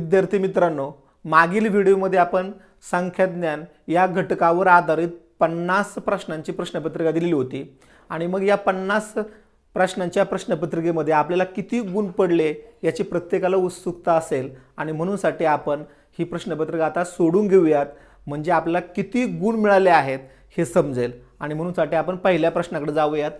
विद्यार्थी मित्रांनो, मागील व्हिडिओमध्ये आपण संख्याज्ञान या घटकावर आधारित 50 प्रश्नांची प्रश्नपत्रिका दिलेली होती आणि मग या 50 प्रश्नांच्या प्रश्नपत्रिकेमध्ये आपल्याला किती गुण पडले याची प्रत्येकाला उत्सुकता असेल आणि म्हणूनसाठी आपण ही प्रश्नपत्रिका आता सोडून घेऊयात, म्हणजे आपल्याला किती गुण मिळाले आहेत हे समजेल। आणि म्हणूनसाठी आपण पहिल्या प्रश्नाकडे जाऊयात।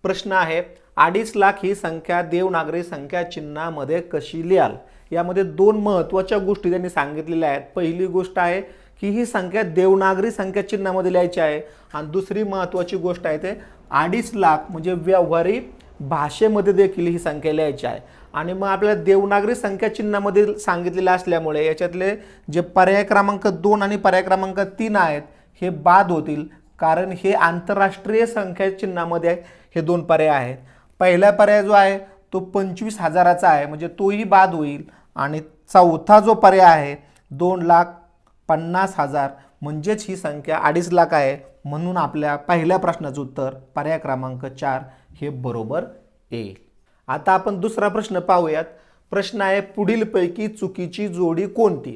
प्रश्न आहे 2.5 लाख ही संख्या देवनागरी संख्या चिन्हामध्ये कशी लिहाल। यामध्ये दोन महत्त्वाच्या गोष्टी त्यांनी सांगितलेल्या आहेत। पहिली गोष्ट आहे की ही संख्या देवनागरी संख्या चिन्हामध्ये लिहायची आहे आणि दुसरी महत्त्वाची गोष्ट आहे ते 2.5 लाख म्हणजे व्यवहारी भाषेमध्ये देखील ही संख्या लिहायची आहे। आणि मग आपल्याला देवनागरी संख्या चिन्हामध्ये सांगितलेले असल्यामुळे याच्यातले जे पर्याय क्रमांक 2 आणि पर्याय क्रमांक 3 आहेत हे बाद होतील, कारण हे आंतरराष्ट्रीय संख्या चिन्हामध्ये हे दोन पर्याय आहेत। पहिला पर्याय जो आहे तो 25,000चा आहे, म्हणजे तोही बाद होईल। आणि चौथा जो पर्याय आहे 2,50,000 म्हणजेच ही संख्या 2.5 लाख आहे। म्हणून आपल्या पहिल्या प्रश्नाचं उत्तर पर्याय क्रमांक 4 हे बरोबर येईल। आता आपण दुसरा प्रश्न पाहूयात। प्रश्न आहे पुढीलपैकी चुकीची जोडी कोणती।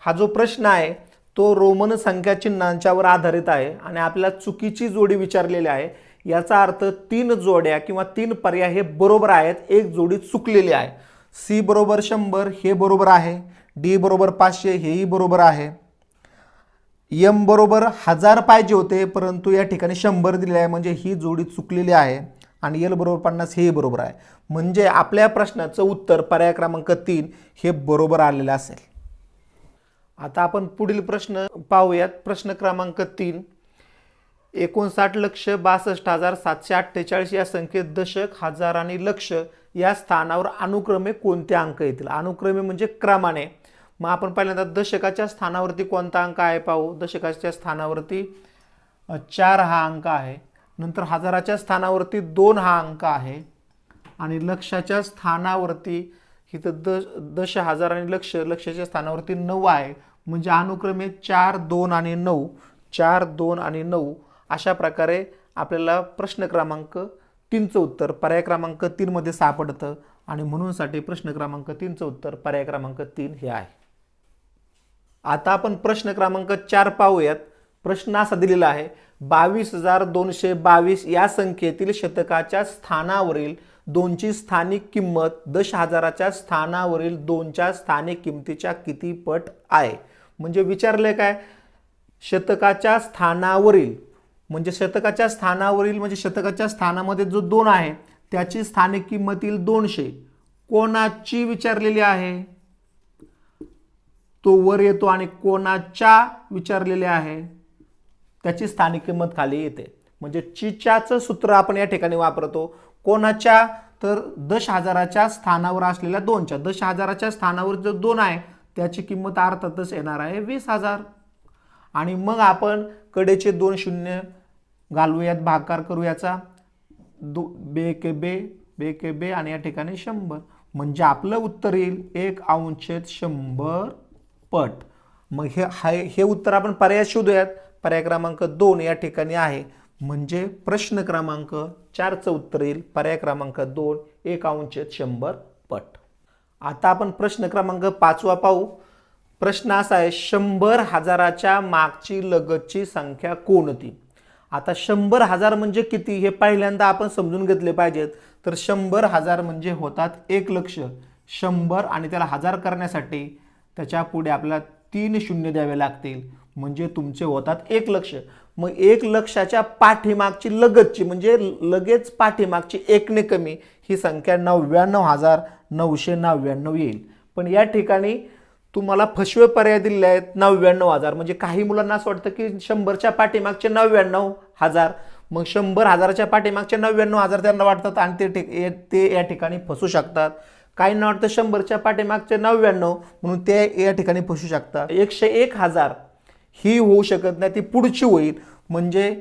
हा जो प्रश्न आहे तो रोमन संख्या चिन्हांच्यावर आधारित आहे आणि आपल्याला चुकीची जोडी विचारलेली आहे। याचा अर्थ 3 जोड्या किंवा 3 पर्याय हे बरोबर आहेत, एक जोडी चुकलेली आहे। सी बरोबर 100 हे बरोबर आहे, डी बरोबर 500 हेही बरोबर आहे, एम बरोबर 1000 पाहिजे होते परंतु या ठिकाणी 100 दिलेले आहे, म्हणजे ही जोडी चुकलेली आहे। आणि एल बरोबर 50 हे बरोबर आहे, म्हणजे आपल्या प्रश्नाचं उत्तर पर्याय क्रमांक 3 हे बरोबर आलेलं असेल। आता आपण पुढील प्रश्न पाहूयात। प्रश्न क्रमांक 3 59,62,748 या संख्येत दशक, हजार आणि लक्ष या स्थानावर अनुक्रमे कोणते अंक येतील। अनुक्रमे म्हणजे क्रमाने। मग आपण पहिल्यांदा दशकाच्या स्थानावरती कोणता अंक आहे पाहू। दशकाच्या स्थानावरती 4 हा अंक आहे, नंतर हजाराच्या स्थानावरती 2 हा अंक आहे आणि लक्षाच्या स्थानावरती इथं दश, हजार आणि लक्षाच्या स्थानावरती 9 आहे, म्हणजे अनुक्रमे 4, 2 आणि 9, 4, 2 आणि 9 अशा प्रकारे आपल्याला प्रश्न क्रमांक 3चं उत्तर पर्याय क्रमांक 3 मध्ये सापडतं आणि म्हणूनसाठी प्रश्न क्रमांक 3चं उत्तर पर्याय क्रमांक 3 हे आहे। आता आपण प्रश्न क्रमांक 4 पाहूयात। प्रश्न असा दिलेला आहे 22,222 या संख्येतील शतकाच्या स्थानावरील 2ची स्थानिक किंमत 10,000च्या स्थानावरील 2च्या स्थानिक किमतीच्या किती पट आहे। म्हणजे विचारले काय, शतकाच्या स्थानावरील म्हणजे शतकाच्या स्थानावरील म्हणजे शतकाच्या स्थानामध्ये जो 2 आहे त्याची स्थानिक किंमतील 200 कोणाची विचारलेली आहे, तो वर येतो आणि कोणाच्या विचारलेले आहे त्याची स्थानिक किंमत खाली येते। म्हणजे च्याचं सूत्र आपण या ठिकाणी वापरतो। कोणाच्या, तर 10,000च्या स्थानावर असलेल्या 2च्या, 10,000च्या स्थानावर जो 2 आहे त्याची किंमत अर्थातच येणार आहे 20,000। आणि मग आपण कडेचे 2 शून्य घालूयात, भागाकार करू याचा, बे आणि या ठिकाणी 100, म्हणजे आपलं उत्तर येईल 1/100 पट। मग हे उत्तर आपण पर्याय शोधूयात। पर्याय क्रमांक 2 या ठिकाणी आहे, म्हणजे प्रश्न क्रमांक 4चं उत्तर येईल पर्याय क्रमांक 2 1/100 पट। आता आपण प्रश्न क्रमांक 5 पाहू। प्रश्न असा आहे 100 हजाराच्या मागची लगतची संख्या कोणती। आता 100 हजार म्हणजे किती हे पहिल्यांदा आपण समजून घेतले पाहिजेत। तर 100 हजार म्हणजे होतात 1 लक्ष। 100 आणि त्याला हजार करण्यासाठी त्याच्या पुढे आपल्याला 3 शून्य द्यावे लागतील, म्हणजे तुमचे होतात 1 लक्ष। मग 1 लक्षाच्या पाठीमागची लगतची म्हणजे लगेच पाठीमागची 1 ने कमी ही संख्या 99,999 येईल। पण या ठिकाणी तुम्हाला फसवे पर्याय दिलेले आहेत 99,000, म्हणजे काही मुलांना असं वाटतं की 100च्या पाठीमागचे 99,000, मग 100 हजाराच्या पाठीमागचे 99,000 त्यांना वाटतात आणि ते या ठिकाणी फसू शकतात। काहींना वाटतं 100च्या पाठीमागचे 99 म्हणून ते या ठिकाणी फसू शकतात। 101,000 ही होऊ शकत नाही, ती पुढची होईल, म्हणजे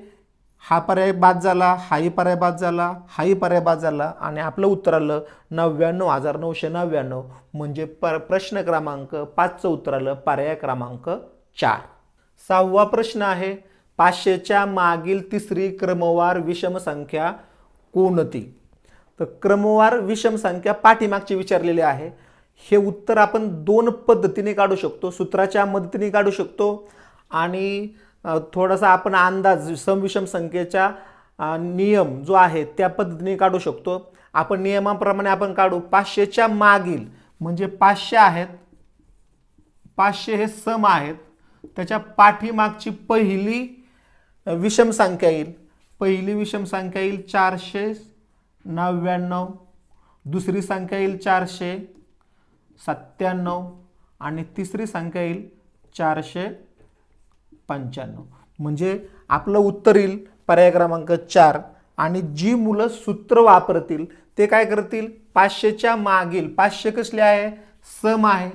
हा पर्याय बाद झाला, हाही पर्याय बाद झाला, हाही पर्याय बाद झाला आणि आपलं उत्तर आलं 99,999, म्हणजे प्रश्न क्रमांक 5चं उत्तर आलं पर्याय क्रमांक 4। 6वा प्रश्न आहे 500च्या मागील तिसरी क्रमवार विषम संख्या कोणती। तर क्रमवार विषम संख्या पाठीमागची विचारलेली आहे। हे उत्तर आपण दोन पद्धतीने काढू शकतो, सूत्राच्या मदतीने काढू शकतो आणि थोडासा आपण अंदाज सम विषम संख्येचा नियम जो आहे त्या पद्धतीने काढू शकतो। आपण नियमाप्रमाणे आपण काढू 500च्या मागील म्हणजे 500 आहेत, 500 हे सम आहेत, त्याच्या पाठीमागची पहिली विषम संख्या येईल, पहिली विषम संख्या येईल 499, दुसरी संख्या येईल 497 आणि तिसरी संख्या येईल 495। म्हणजे आपलं उत्तर येईल पर्याय क्रमांक 4। आणि जी मुलं सूत्र वापरतील ते काय करतील, 500च्या मागील, 500 कसले आहे, सम आहे,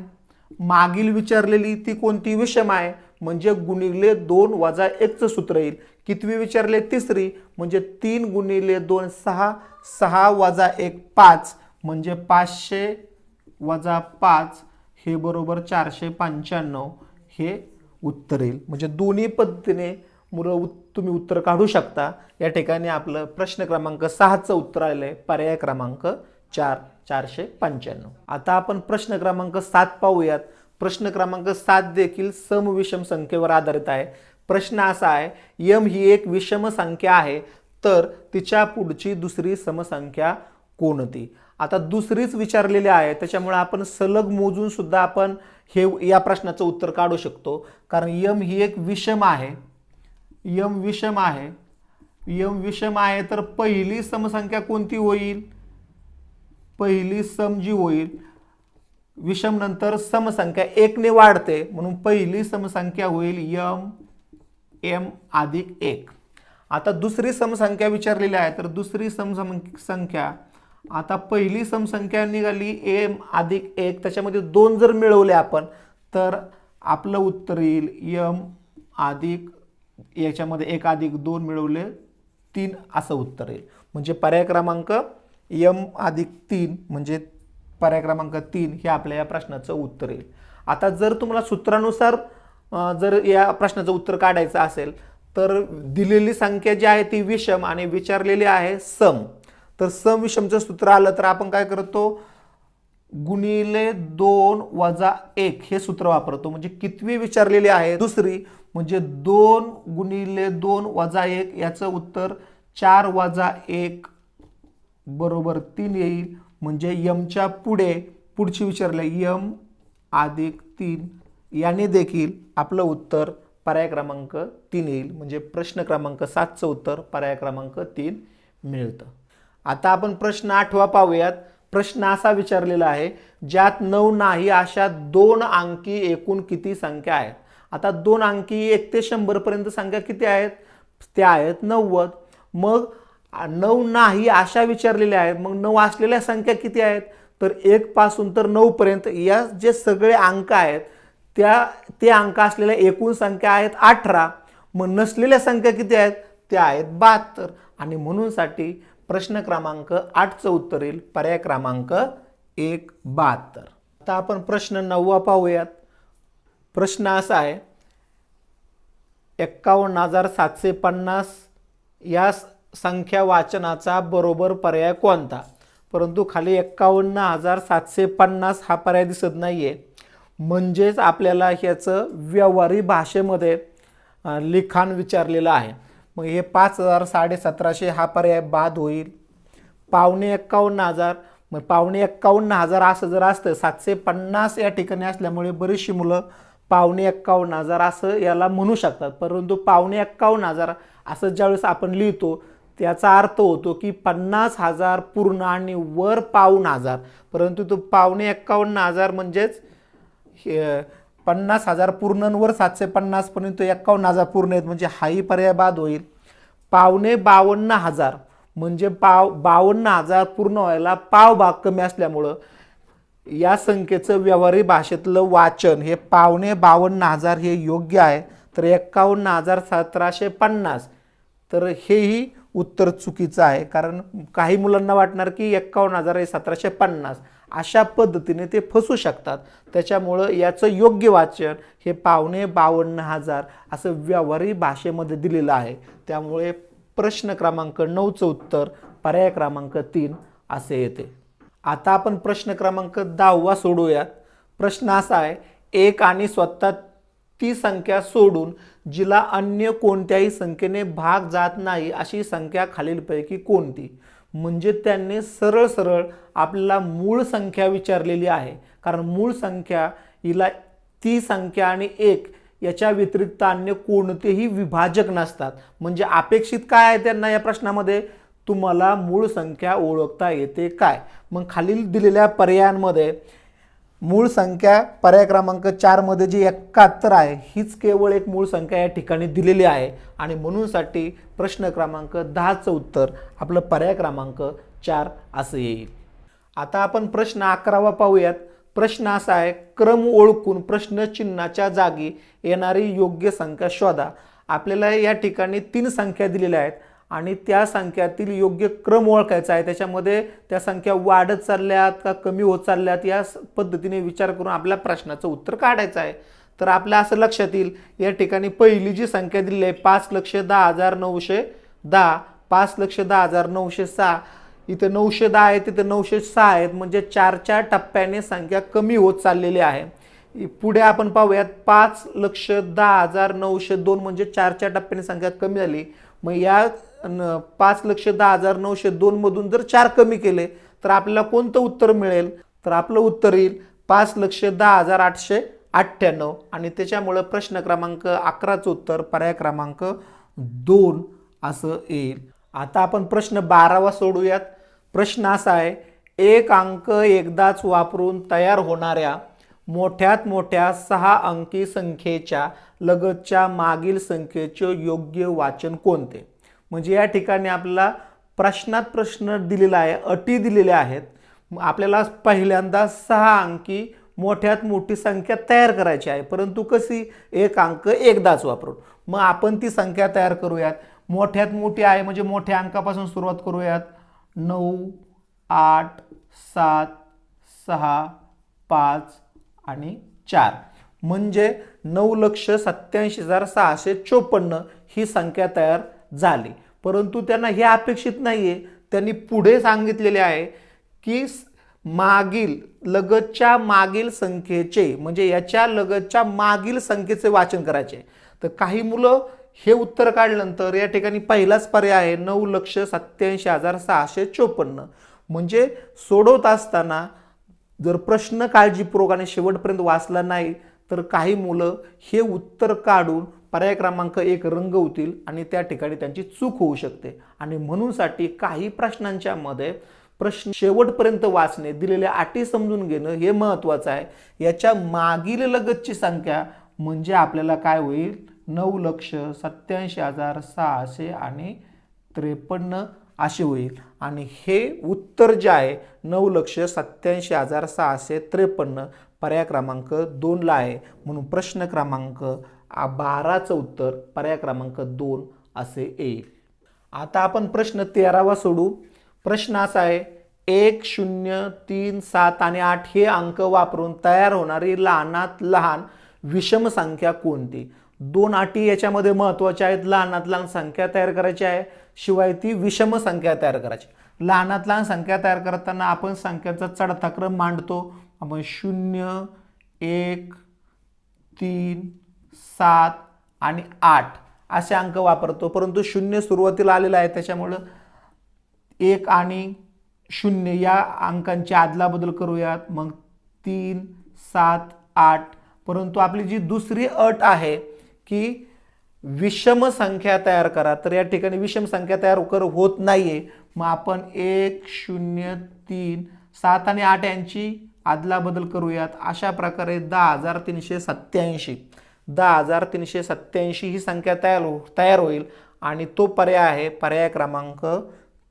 मागील विचारलेली ती कोणती, विषम आहे, म्हणजे गुणिले 2 वजा 1चं सूत्र येईल। कितवी विचारले, तिसरी, म्हणजे 3 गुणिले 2 6, 6 वजा 1 5, म्हणजे 500 वजा 5 हे बरोबर 495 हे उत्तर येईल। म्हणजे दोन्ही पद्धतीने मुलं तुम्ही उत्तर काढू शकता। या ठिकाणी आपलं प्रश्न क्रमांक 6चं उत्तर आलंय पर्याय क्रमांक 4, 495। आता आपण प्रश्न क्रमांक 7 पाहूयात। प्रश्न क्रमांक 7 देखील सम विषम संख्येवर आधारित आहे। प्रश्न असा आहे, m ही एक विषम संख्या आहे तर तिच्या पुढची दुसरी समसंख्या कोणती। आता दुसरीच विचारलेली आहे त्याच्यामुळे आपण सलग मोजून सुद्धा आपण हे या प्रश्नाचं उत्तर काढू शकतो, कारण m ही एक विषम आहे, m विषम आहे, m विषम आहे तर पहिली समसंख्या कोणती होईल, पहिली सम जी होईल, विषम नंतर समसंख्या 1 ने वाढते म्हणून पहिली समसंख्या होईल m अधिक 1। आता दुसरी समसंख्या विचारलेली आहे तर दुसरी समसंख्या, आता पहिली समसंख्या निघाली m अधिक 1, त्याच्यामध्ये 2 जर मिळवले आपण तर आपलं उत्तर येईल m अधिक, याच्यामध्ये 1 अधिक 2 मिळवले 3 असं उत्तर येईल। म्हणजे पर्याय क्रमांक m अधिक 3 म्हणजे पर्याय क्रमांक 3 हे आपल्या या प्रश्नाचं उत्तर येईल। आता जर तुम्हाला सूत्रानुसार जर या प्रश्नाचं उत्तर काढायचं असेल तर दिलेली संख्या जी आहे ती विषम आणि विचारलेली आहे सम, तर सम विषमचं सूत्र आलं तर आपण काय करतो, गुणिले 2 वजा 1 हे सूत्र वापरतो। म्हणजे कितवी विचारलेली आहे, दुसरी, म्हणजे 2 गुणिले 2 वजा 1 याचं उत्तर 4 वजा 1 बरोबर 3 येईल। म्हणजे यमच्या पुढे पुढची विचारले m अधिक 3 याने देखील आपलं उत्तर पर्याय क्रमांक 3 येईल। म्हणजे प्रश्न क्रमांक 7चं उत्तर पर्याय क्रमांक 3 मिळतं। आता आपण प्रश्न 8वा पाहूयात। प्रश्न असा विचारलेला आहे, ज्यात 9 नाही अशा 2 अंकी एकूण किती संख्या आहेत। आता 2 अंकी 1 ते 100 पर्यंत संख्या किती आहेत, त्या आहेत 90। मग 9 नाही अशा विचारलेल्या आहेत, मग 9 असलेल्या संख्या किती आहेत, तर 1 पासून तर 9 पर्यंत या जे सगळे अंक आहेत ते अंक असलेल्या एकूण संख्या आहेत 18। मग नसलेल्या संख्या किती आहेत, त्या आहेत 72। आणि म्हणून साठी प्रश्न क्रमांक 8चं उत्तर येईल पर्याय क्रमांक 1 72। आता आपण प्रश्न 9वा पाहूयात। प्रश्न असा आहे, 51,750 या संख्या वाचनाचा बरोबर पर्याय कोणता। परंतु खाली 51,750 हा पर्याय दिसत नाहीये, म्हणजेच आपल्याला ह्याचं व्यवहारी भाषेमध्ये लिखाण विचारलेलं आहे। मग हे 5,000 1750 हा पर्याय बाद होईल। 51,000, मग 51,000 असं जर असतं, 750 या ठिकाणी असल्यामुळे बरीचशी मुलं 51,000 असं याला म्हणू शकतात, परंतु 51,000 असं ज्यावेळेस आपण लिहितो त्याचा अर्थ होतो की 50,000 पूर्ण आणि वर 51,000, परंतु तो 51,000 म्हणजेच 50,000 पूर्ण वर 750 पर्यंत 51,000 पूर्ण आहेत, म्हणजे हाही पर्याय बाद होईल। 52,000 म्हणजे 52,000 पूर्ण व्हायला पाव भाग कमी असल्यामुळं या संख्येचं व्यवहारी भाषेतलं वाचन हे 52,000 हे योग्य आहे। तर 51,750 तर हेही उत्तर चुकीचं आहे, कारण काही मुलांना वाटणार की 51,750 अशा पद्धतीने ते फसू शकतात। त्याच्यामुळं याचं योग्य वाचन हे 52,000 असं व्यवहारी भाषेमध्ये दिलेलं आहे। त्यामुळे प्रश्न क्रमांक 9चं उत्तर पर्याय क्रमांक 3 असे येते। आता आपण प्रश्न क्रमांक 10 सोडवूयात. प्रश्न असा आहे, एक आणि स्वतः ती संख्या सोडून जिला अन्य कोणत्याही संख्येने भाग जात नाही अशी संख्या खालीलपैकी कोणती. म्हणजे त्यांनी सरळ सरळ आपल्याला मूळ संख्या विचारलेली आहे, कारण मूळ संख्या हिला ती संख्या आणि एक याच्या व्यतिरिक्त अन्य कोणतेही विभाजक नसतात. म्हणजे अपेक्षित काय आहे त्यांना या प्रश्नामध्ये, तुम्हाला मूळ संख्या ओळखता येते काय. मग खालील दिलेल्या पर्यायांमध्ये मूळ संख्या पर्याय क्रमांक 4 मध्ये जी 71 आहे हीच केवळ एक मूळ संख्या या ठिकाणी दिलेली आहे आणि म्हणूनसाठी प्रश्न क्रमांक 10चं उत्तर आपलं पर्याय क्रमांक 4 असं येईल. आता आपण प्रश्न 11वा पाहूयात. प्रश्न असा आहे, क्रम ओळखून प्रश्नचिन्हाच्या जागी येणारी योग्य संख्या शोधा. आपल्याला या ठिकाणी 3 संख्या दिलेल्या आहेत आणि त्या संख्यातील योग्य क्रम ओळखायचा आहे. त्याच्यामध्ये त्या संख्या वाढत चालल्यात का कमी होत चालल्यात या पद्धतीने विचार करून आपल्या प्रश्नाचं उत्तर काढायचं आहे. तर आपल्या असं लक्षात येईल, या ठिकाणी पहिली जी संख्या दिलेली आहे 5,10,910, 5,10,906, इथे 910 आहे, तिथे 906 आहेत. म्हणजे 4च्या टप्प्याने संख्या कमी होत चाललेली आहे. पुढे आपण पाहूयात 5,10,902 म्हणजे 4च्या टप्प्याने संख्या कमी झाली. मग या 5,10,902 मधून जर 4 कमी केले तर आपल्याला कोणतं उत्तर मिळेल, तर आपलं उत्तर येईल 5,10,898 आणि त्याच्यामुळे प्रश्न क्रमांक 11चं उत्तर पर्याय क्रमांक 2 असं येईल. आता आपण प्रश्न 12वा सोडूयात. प्रश्न असा आहे, एक अंक एकदाच वापरून तयार होणाऱ्या मोठ्यात मोठ्या 6 अंकी संख्येच्या लगतच्या मागील संख्येचे योग्य वाचन कोणते. म्हणजे या ठिकाणी आपल्याला प्रश्नात प्रश्न दिलेला आहे, अटी दिलेल्या आहेत. आपल्याला पहिल्यांदा 6 अंकी मोठ्यात मोठी संख्या तयार करायची आहे, परंतु कशी, एक अंक एकदाच वापरून. मग आपण ती संख्या तयार करूयात. मोठ्यात मोठी आहे म्हणजे मोठ्या अंकापासून सुरुवात करूयात. 9, 8, 7, 6, 5 आणि 4 म्हणजे 9,87,654 ही संख्या तयार झाली. परंतु त्यांना हे अपेक्षित नाहीये, त्यांनी पुढे सांगितलेले आहे की मागील लगतच्या मागील संख्येचे म्हणजे याच्या लगतच्या मागील संख्येचे वाचन करायचे. तर काही मुलं हे उत्तर काढल्यानंतर या ठिकाणी पहिलाच पर्याय आहे 9,87,654. म्हणजे सोडवत असताना जर प्रश्न काळजीपूर्वक आणि शेवटपर्यंत वाचला नाही तर काही मुलं हे उत्तर काढून पर्याय क्रमांक 1 रंगवतील आणि त्या ठिकाणी त्यांची चूक होऊ शकते. आणि म्हणूनसाठी काही प्रश्नांच्या मध्ये प्रश्न शेवटपर्यंत वाचणे, दिलेल्या अटी समजून घेणं हे महत्त्वाचं आहे. याच्या मागील लगतची संख्या म्हणजे आपल्याला काय होईल, 9,87,653 असे होईल. आणि हे उत्तर जे आहे 9,87,653 पर्याय क्रमांक 2 ला आहे. म्हणून प्रश्न क्रमांक 12चं उत्तर पर्याय क्रमांक 2 असे येईल. आता आपण प्रश्न 13वा सोडू. प्रश्न असा आहे, 1, 0, 3, 7 आणि 8 हे अंक वापरून तयार होणारी लहानात लहान विषम संख्या कोणती. 2 अटी याच्यामध्ये महत्त्वाच्या आहेत. लहानात लहान संख्या तयार करायची आहे, शिवाय ती विषम संख्या तयार करायची. लहानात लहान संख्या तयार करताना आपण संख्यांचा चढता क्रम मांडतो. आपण 0, 1, 3, 7 आणि 8 असे अंक वापरतो. परंतु 0 सुरुवातीला आलेला आहे, त्याच्यामुळं 1 आणि 0 या अंकांची अदलाबदल करूयात. मग 3, 7, 8. परंतु आपली जी दुसरी अट आहे की विषम संख्या तयार करा, तर या ठिकाणी विषम संख्या तयार होत नाहीये. मग आपण 1, 0, 3, 7 आणि 8 यांची अदलाबदल करूयात. अशा प्रकारे 10,387 ही संख्या तयार होईल आणि तो पर्याय आहे पर्याय क्रमांक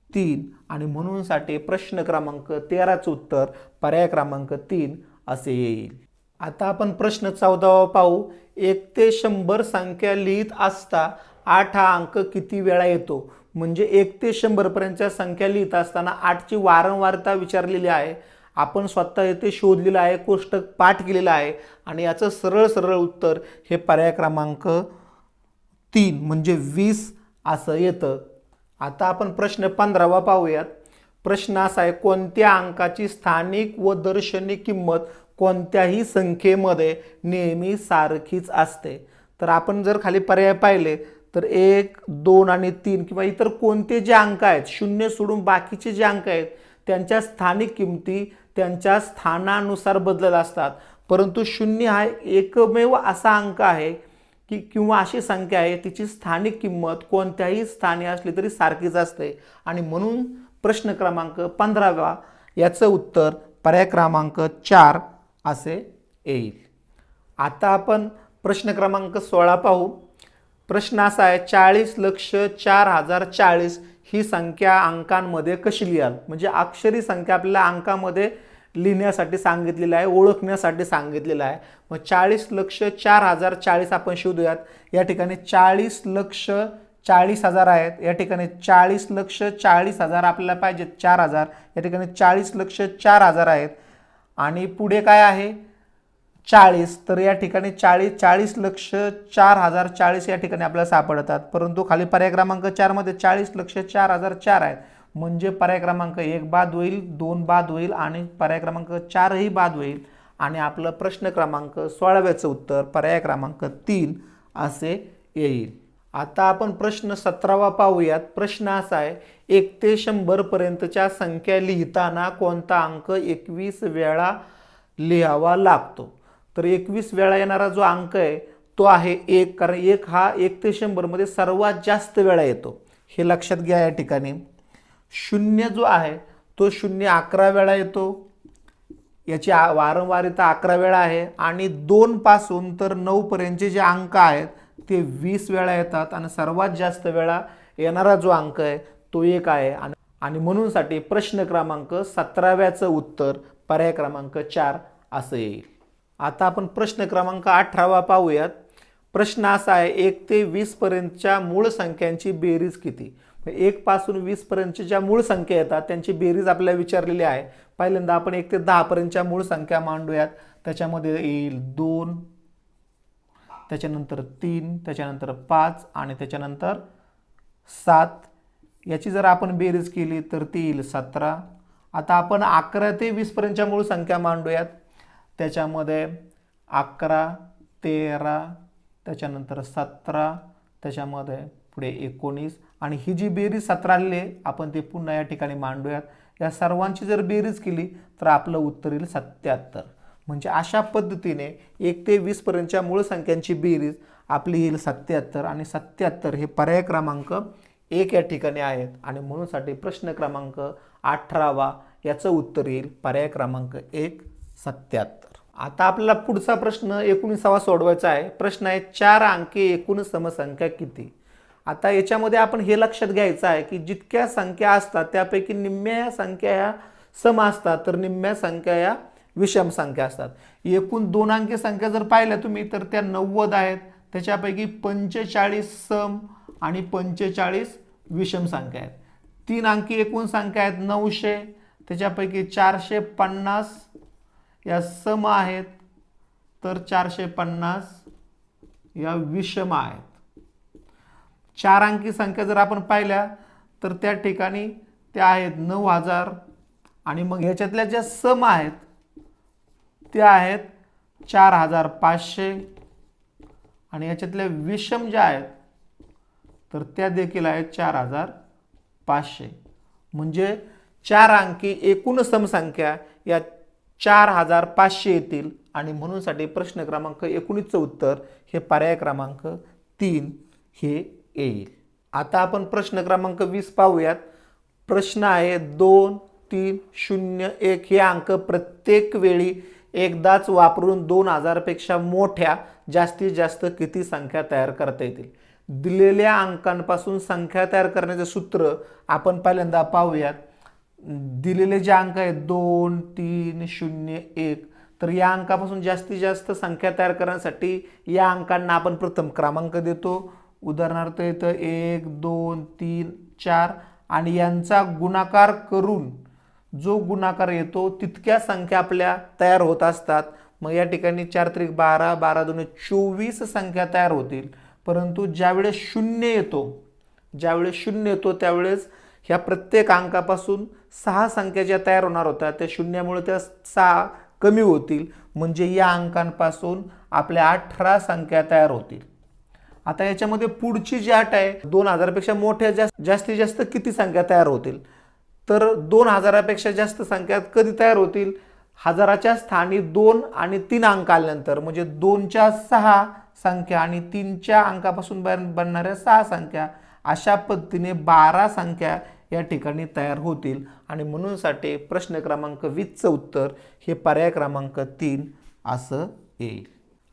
3. आणि म्हणूनसाठी प्रश्न क्रमांक 13चं उत्तर पर्याय क्रमांक 3 असे येईल. आता आपण प्रश्न 14वा पाहू. 1 ते 100 संख्या लिहित असता 8 हा अंक किती वेळा येतो. म्हणजे 1 ते 100 पर्यंतच्या संख्या लिहित असताना 8ची वारंवारता विचारलेली आहे. आपण स्वतः येथे शोधलेलं आहे, कोष्टक पाठ केलेलं आहे आणि याचं सरळ सरळ उत्तर हे पर्याय क्रमांक 3 म्हणजे 20 असं येतं. आता आपण प्रश्न 15वा पाहूयात. प्रश्न असा आहे, कोणत्या अंकाची स्थानिक व दर्शनी किंमत कोणत्याही संख्येमध्ये नेहमी सारखीच असते? तर आपण जर खाली पर्याय पाहिले तर 1, 2 आणि 3 किंवा इतर कोणते जे अंक आहेत, शून्य सोडून बाकीचे जे अंक आहेत त्यांच्या स्थानिक किमती त्यांच्या स्थानानुसार बदलत असतात. परंतु शून्य हा एकमेव असा अंक आहे की किंवा अशी संख्या आहे तिची स्थानिक किंमत कोणत्याही स्थानी असली तरी सारखीच असते. आणि म्हणून प्रश्न क्रमांक 15 याचं उत्तर पर्याय क्रमांक 4 असे येईल. आता आपण प्रश्न क्रमांक 16 पाहू. प्रश्न असा आहे, 40,04,040 ही संख्या अंकांमध्ये कशी लिहाल? म्हणजे अक्षरी संख्या आपल्याला अंकामध्ये लिहिण्यासाठी सांगितलेलं आहे, ओळखण्यासाठी सांगितलेलं आहे. मग 40,04,040 आपण शोधूयात. या ठिकाणी 40,40,000 आहेत, या ठिकाणी 40,40,000 आपल्याला पाहिजेत 4,000, या ठिकाणी 40,04,000 आहेत आणि पुढे काय आहे 40. तर या ठिकाणी 40,04,040 या ठिकाणी आपल्याला सापडतात. परंतु खाली पर्याय क्रमांक 4 मध्ये 40,04,004 आहेत. म्हणजे पर्याय क्रमांक 1 बाद होईल, 2 बाद होईल आणि पर्याय क्रमांक 4 ही बाद होईल. आणि आपलं प्रश्न क्रमांक 16 उत्तर पर्याय क्रमांक 3 असे येईल. आता आपण प्रश्न 17 पाहूयात. प्रश्न असा आहे, 1 ते 100 पर्यंतच्या संख्या लिहिताना कोणता अंक 21 वेळा लिहावा लागतो? तर 21 वेळा येणारा जो अंक आहे तो आहे 1, कारण 1 हा 1 ते 100 मध्ये सर्वात जास्त वेळा येतो, हे लक्षात घ्या. या ठिकाणी 0 जो आहे तो 0 11 वेळा येतो, याची वारंवारिता 11 वेळा आहे. आणि 2 पासून तर 9 पर्यंतचे जे अंक आहेत ते 20 वेळा येतात आणि सर्वात जास्त वेळा येणारा जो अंक आहे तो 1 आहे. आणि म्हणूनसाठी प्रश्न क्रमांक 17 उत्तर पर्याय क्रमांक 4 असं येईल. आता आपण प्रश्न क्रमांक 18 पाहूयात. प्रश्न असा आहे, 1 ते 20 पर्यंतच्या मूळ संख्यांची बेरीज किती? 1 पासून 20 पर्यंतच्या ज्या मूळ संख्या येतात त्यांची बेरीज आपल्याला विचारलेली आहे. पहिल्यांदा आपण 1 ते 10 पर्यंतच्या मूळ संख्या मांडूयात. त्याच्यामध्ये येईल 2, त्याच्यानंतर 3, त्याच्यानंतर 5 आणि त्याच्यानंतर 7. याची जर आपण बेरीज केली तर ती येईल 17. आता आपण 11 ते 20 पर्यंतच्या मूळ संख्या मांडूयात. त्याच्यामध्ये 11, 13, त्याच्यानंतर 17, त्याच्यामध्ये पुढे 19 आणि ही जी बेरीज 17 आलेली आहे आपण ती पुन्हा या ठिकाणी मांडूयात. या सर्वांची जर बेरीज केली तर आपलं उत्तर येईल 77. म्हणजे अशा पद्धतीने 1 ते 20 पर्यंतच्या मूळ संख्यांची बेरीज आपली येईल 77 आणि 77 हे पर्याय क्रमांक 1 या ठिकाणी आहेत. आणि म्हणूनसाठी प्रश्न क्रमांक 18 याचं उत्तर येईल पर्याय क्रमांक 1 77. आता आपल्याला पुढचा प्रश्न 19 सोडवायचा आहे. प्रश्न आहे, 4 अंकी एकूण समसंख्या किती? आता याच्यामध्ये आपण हे लक्षात घ्यायचं आहे की जितक्या संख्या असतात त्यापैकी निम्म्या संख्या ह्या सम असतात तर निम्म्या संख्या या विषम संख्या असतात. एकूण 2 अंकी संख्या जर पाहिल्या तुम्ही तर त्या 90 आहेत, त्याच्यापैकी 45 सम आणि 45 विषम संख्या आहेत. 3 अंकी एकूण संख्या आहेत 900, त्याच्यापैकी 450 या सम आहेत तर 450 या विषम आहेत. 4 अंकी संख्या जर आपण पाहिल्या तर त्या ठिकाणी त्या आहेत 9000 आणि मग ह्याच्यातल्या ज्या सम आहेत त्या आहेत 4500 आणि याच्यातल्या विषम ज्या आहेत तर त्या देखील आहेत 4500. म्हणजे 4 अंकी एकूण समसंख्या या 4500 येतील आणि म्हणूनसाठी प्रश्न क्रमांक 19चं उत्तर हे पर्याय क्रमांक 3 हे येईल. आता आपण प्रश्न क्रमांक 20 पाहूयात. प्रश्न आहे, 2, 3, 0, 1 हे अंक प्रत्येक वेळी एकदाच वापरून 2000 पेक्षा मोठ्या जास्तीत जास्त किती संख्या तयार करता येतील? दिलेल्या अंकांपासून संख्या तयार करण्याचे सूत्र आपण पहिल्यांदा पाहूयात. दिलेले जे अंक आहेत 2, 3, 0, 1 तर या अंकापासून जास्तीत जास्त संख्या तयार करण्यासाठी या अंकांना आपण प्रथम क्रमांक देतो. उदाहरणार्थ इथं 1, 2, 3, 4 आणि यांचा गुणाकार करून जो गुणाकार येतो तितक्या संख्या आपल्या तयार होत असतात. मग या ठिकाणी 4 त्रिक 12, 12 दूने 24 संख्या तयार होतील. परंतु ज्यावेळेस शून्य येतो त्यावेळेस ह्या प्रत्येक अंकापासून 6 संख्या ज्या तयार होणार होत्या त्या शून्यामुळे त्या 6 कमी होतील, म्हणजे या अंकांपासून आपल्या 18 संख्या तयार होतील. आता याच्यामध्ये पुढची जी अट आहे, 2000 पेक्षा मोठ्या जास्तीत जास्त किती संख्या तयार होतील, तर 2000 पेक्षा जास्त संख्या कधी तयार होतील, हजाराच्या स्थानी 2 आणि 3 अंक आल्यानंतर, म्हणजे 2च्या 6 संख्या आणि 3च्या अंकापासून बनणाऱ्या 6 संख्या, अशा पद्धतीने 12 संख्या या ठिकाणी तयार होतील. आणि म्हणूनसाठी प्रश्न क्रमांक 20चं उत्तर हे पर्याय क्रमांक 3 असं येईल.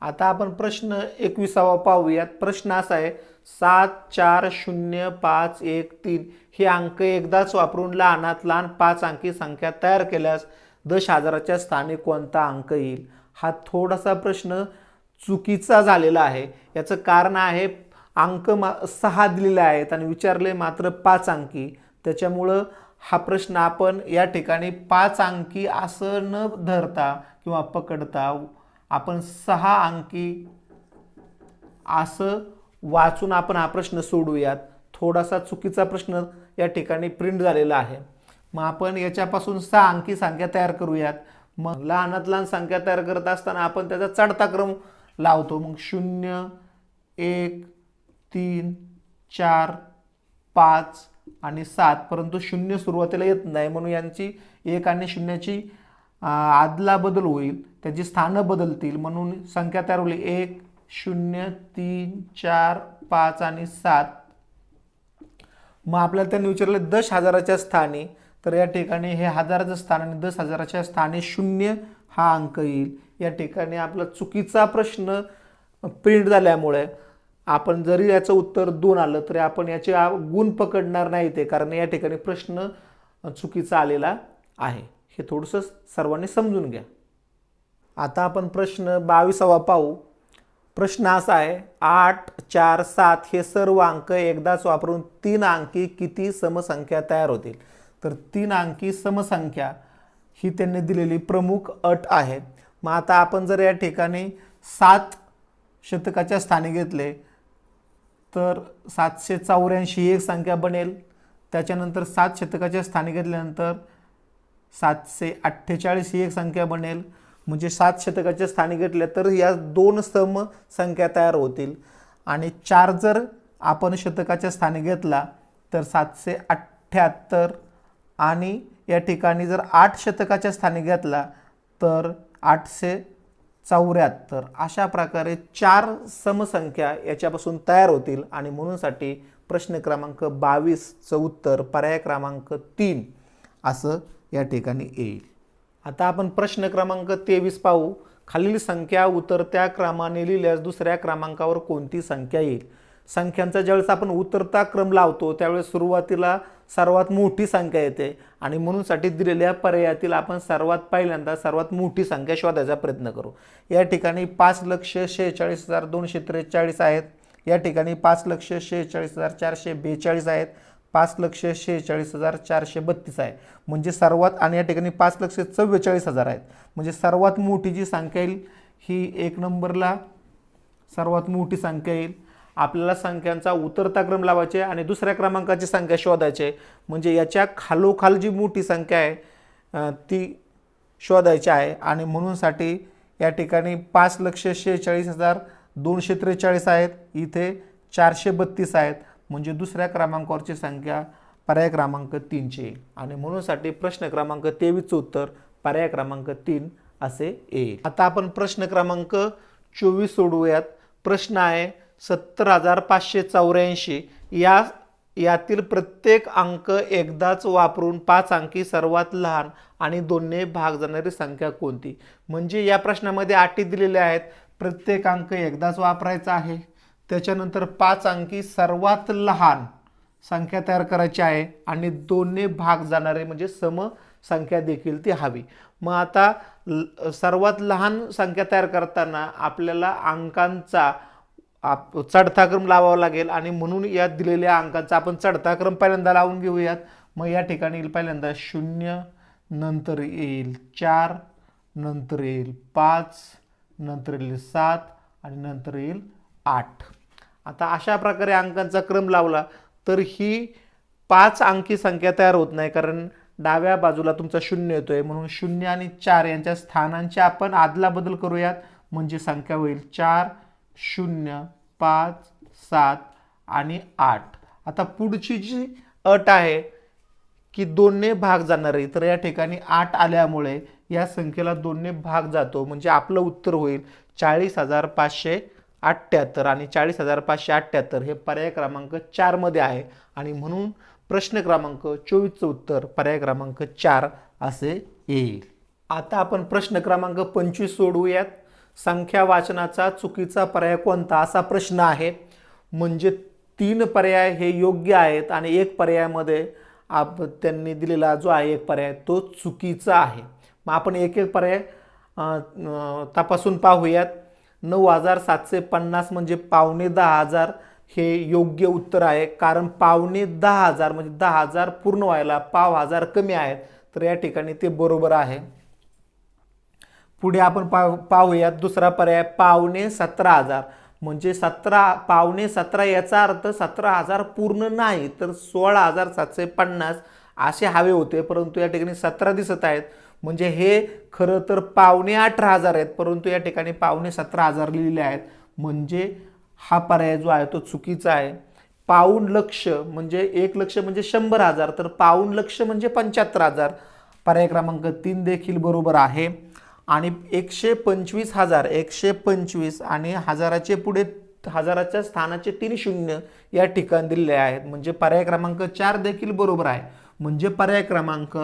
आता आपण प्रश्न 21वा पाहूयात. प्रश्न असा आहे, 7 4 0 5 1 3 हे अंक एकदाच वापरून लहानात लहान 5 अंकी संख्या तयार केल्यास दशहजाराच्या स्थानी कोणता अंक येईल. हा थोडासा प्रश्न चुकीचा झालेला आहे. याचं कारण आहे, अंक 6 दिलेले आहेत आणि विचारले मात्र 5 अंकी. त्याच्यामुळं हा प्रश्न आपण या ठिकाणी 5 अंकी असं न धरता किंवा पकडता आपण 6 अंकी असं वाचून आपण हा प्रश्न सोडूयात. थोडासा चुकीचा प्रश्न या ठिकाणी प्रिंट झालेला आहे. मग आपण याच्यापासून 6 अंकी संख्या तयार करूयात. मग लहानात लहान संख्या तयार करत असताना आपण त्याचा चढता क्रम लावतो. मग 0 1 3 4 5 आणि 7, परंतु 0 सुरुवातीला येत नाही, म्हणून यांची 1 आणि 0ची आदला बदल होईल, त्याची स्थानं बदलतील, म्हणून संख्या तयार होईल 1 0 3 4 5 आणि 7. मग आपल्याला त्यांनी विचारलं दशहजाराच्या स्थानी, तर या ठिकाणी हे हजाराचं स्थान आणि 10,000च्या स्थानी 0 हा अंक येईल. या ठिकाणी आपला चुकीचा प्रश्न प्रिंट झाल्यामुळे आपण जरी याचं उत्तर 2 आलं तरी आपण याचे गुण पकडणार नाही ते, कारण या ठिकाणी प्रश्न चुकीचा आलेला आहे. हे थोडंसं सर्वांनी समजून घ्या. आता आपण प्रश्न 22वा पाहू. प्रश्न असा आहे, 8 4 7 हे सर्व अंक एकदाच वापरून 3 अंकी किती समसंख्या तयार होतील. तर 3 अंकी समसंख्या ही त्यांनी दिलेली प्रमुख अट आहे. मग आता आपण जर या ठिकाणी 7 शतकाच्या स्थानी घेतले तर 784 ही एक संख्या बनेल. त्याच्यानंतर 7 शतकाच्या स्थानी घेतल्यानंतर 748 ही एक संख्या बनेल. म्हणजे 7 शतकाच्या स्थानी घेतल्या तर या 2 सम संख्या तयार होतील. आणि 4 जर आपण शतकाच्या स्थानी घेतला तर 778, आणि या ठिकाणी जर 8 शतकाच्या स्थानी घेतला तर 874. अशा प्रकारे 4 समसंख्या याच्यापासून तयार होतील. आणि म्हणूनसाठी प्रश्न क्रमांक 22चं उत्तर पर्याय क्रमांक 3 असं या ठिकाणी येईल. आता आपण प्रश्न क्रमांक 23 पाहू. खालील संख्या उतरत्या क्रमाने लिहिल्यास दुसऱ्या क्रमांकावर कोणती संख्या येईल. संख्यांचा ज्यावेळेस आपण उतरता क्रम लावतो त्यावेळेस सुरुवातीला सर्वात मोठी संख्या येते, आणि म्हणूनसाठी दिलेल्या पर्यायातील आपण सर्वात पहिल्यांदा सर्वात मोठी संख्या शोधायचा प्रयत्न करू. या ठिकाणी 5,46,243 आहेत. या ठिकाणी 5,46,442 आहेत. 5,46,432 आहे. म्हणजे सर्वात, आणि या ठिकाणी 5,44,000 आहेत. म्हणजे सर्वात मोठी जी संख्या येईल ही 1 नंबरला सर्वात मोठी संख्या येईल. आपल्याला संख्यांचा उतरता क्रम लावायचे आणि दुसऱ्या क्रमांकाची संख्या शोधायची. म्हणजे याच्या खालोखाल जी मोठी संख्या आहे ती शोधायची आहे. आणि म्हणूनसाठी या ठिकाणी 5,46,243 आहेत. इथे 432 आहेत. म्हणजे दुसऱ्या क्रमांकावरची संख्या पर्याय क्रमांक 3 ची येईल. आणि म्हणूनसाठी प्रश्न क्रमांक 23चं उत्तर पर्याय क्रमांक 3 असे येईल. आता आपण प्रश्न क्रमांक 24 सोडवूयात. प्रश्न आहे, 70,584 यातील प्रत्येक अंक एकदाच वापरून 5 अंकी सर्वात लहान आणि 2ने भाग जाणारी संख्या कोणती. म्हणजे या प्रश्नामध्ये अटी दिलेल्या आहेत. प्रत्येक अंक एकदाच वापरायचा आहे, त्याच्यानंतर 5 अंकी सर्वात लहान संख्या तयार करायची आहे, आणि 2ने भाग जाणारे म्हणजे सम संख्या देखील ती हवी. मग आता सर्वात लहान संख्या तयार करताना आपल्याला अंकांचा चढता क्रम लावावा लागेल, आणि म्हणून या दिलेल्या अंकांचा आपण चढता क्रम पहिल्यांदा लावून घेऊयात. मग या ठिकाणी येईल पहिल्यांदा 0, नंतर येईल 4, नंतर येईल 5, नंतर येईल 7 आणि नंतर येईल 8. आता अशा प्रकारे अंकांचा क्रम लावला तर ही 5 अंकी संख्या तयार होत नाही, कारण डाव्या बाजूला तुमचा 0 येतोय, म्हणून 0 आणि 4 यांच्या स्थानांची आपण आदला बदल करूयात, म्हणजे संख्या होईल 4 0 5 7 आणि 8. आता पुढची जी अट आहे की 2ने भाग जाणार आहे, तर या ठिकाणी 8 आल्यामुळे या संख्येला 2ने भाग जातो, म्हणजे आपलं उत्तर होईल 40,578. आणि 40,578 हे पर्याय क्रमांक 4 मध्ये आहे, आणि म्हणून प्रश्न क्रमांक 24चं उत्तर पर्याय क्रमांक 4 असे येईल. आता आपण प्रश्न क्रमांक 25 सोडवूयात. संख्या वाचनाचा चुकीचा पर्याय कोणता, असा प्रश्न आहे. म्हणजे 3 पर्याय हे योग्य आहेत आणि एक पर्यायामध्ये त्यांनी दिलेला जो आहे एक पर्याय तो चुकीचा आहे. मग आपण एक एक पर्याय तपासून पाहूयात. 9,750 म्हणजे 9,10,000 हे योग्य उत्तर आहे, कारण 9,10,000 म्हणजे 10,000 पूर्ण व्हायला 5,000 कमी आहेत, तर या ठिकाणी ते बरोबर आहे. पुढे आपण पाहूयात दुसरा पर्याय 17,000 म्हणजे 17,17,000 याचा अर्थ 17,000 पूर्ण नाही, तर 16,750 असे हवे होते, परंतु या ठिकाणी 17 दिसत आहेत, म्हणजे हे खरं तर 18,500 आहेत, परंतु या ठिकाणी 17,500 लिहिलेले आहेत, म्हणजे हा पर्याय जो आहे तो चुकीचा आहे. पाऊण लक्ष म्हणजे 1 लक्ष म्हणजे 100,000, तर पाऊण लक्ष म्हणजे 75,000. पर्याय क्रमांक 3 देखील बरोबर आहे. आणि 125,000 125 आणि हजाराचे पुढे हजाराच्या स्थानाचे 3 शून्य या ठिकाणी दिलेले आहेत, म्हणजे पर्याय क्रमांक 4 देखील बरोबर आहे. म्हणजे पर्याय क्रमांक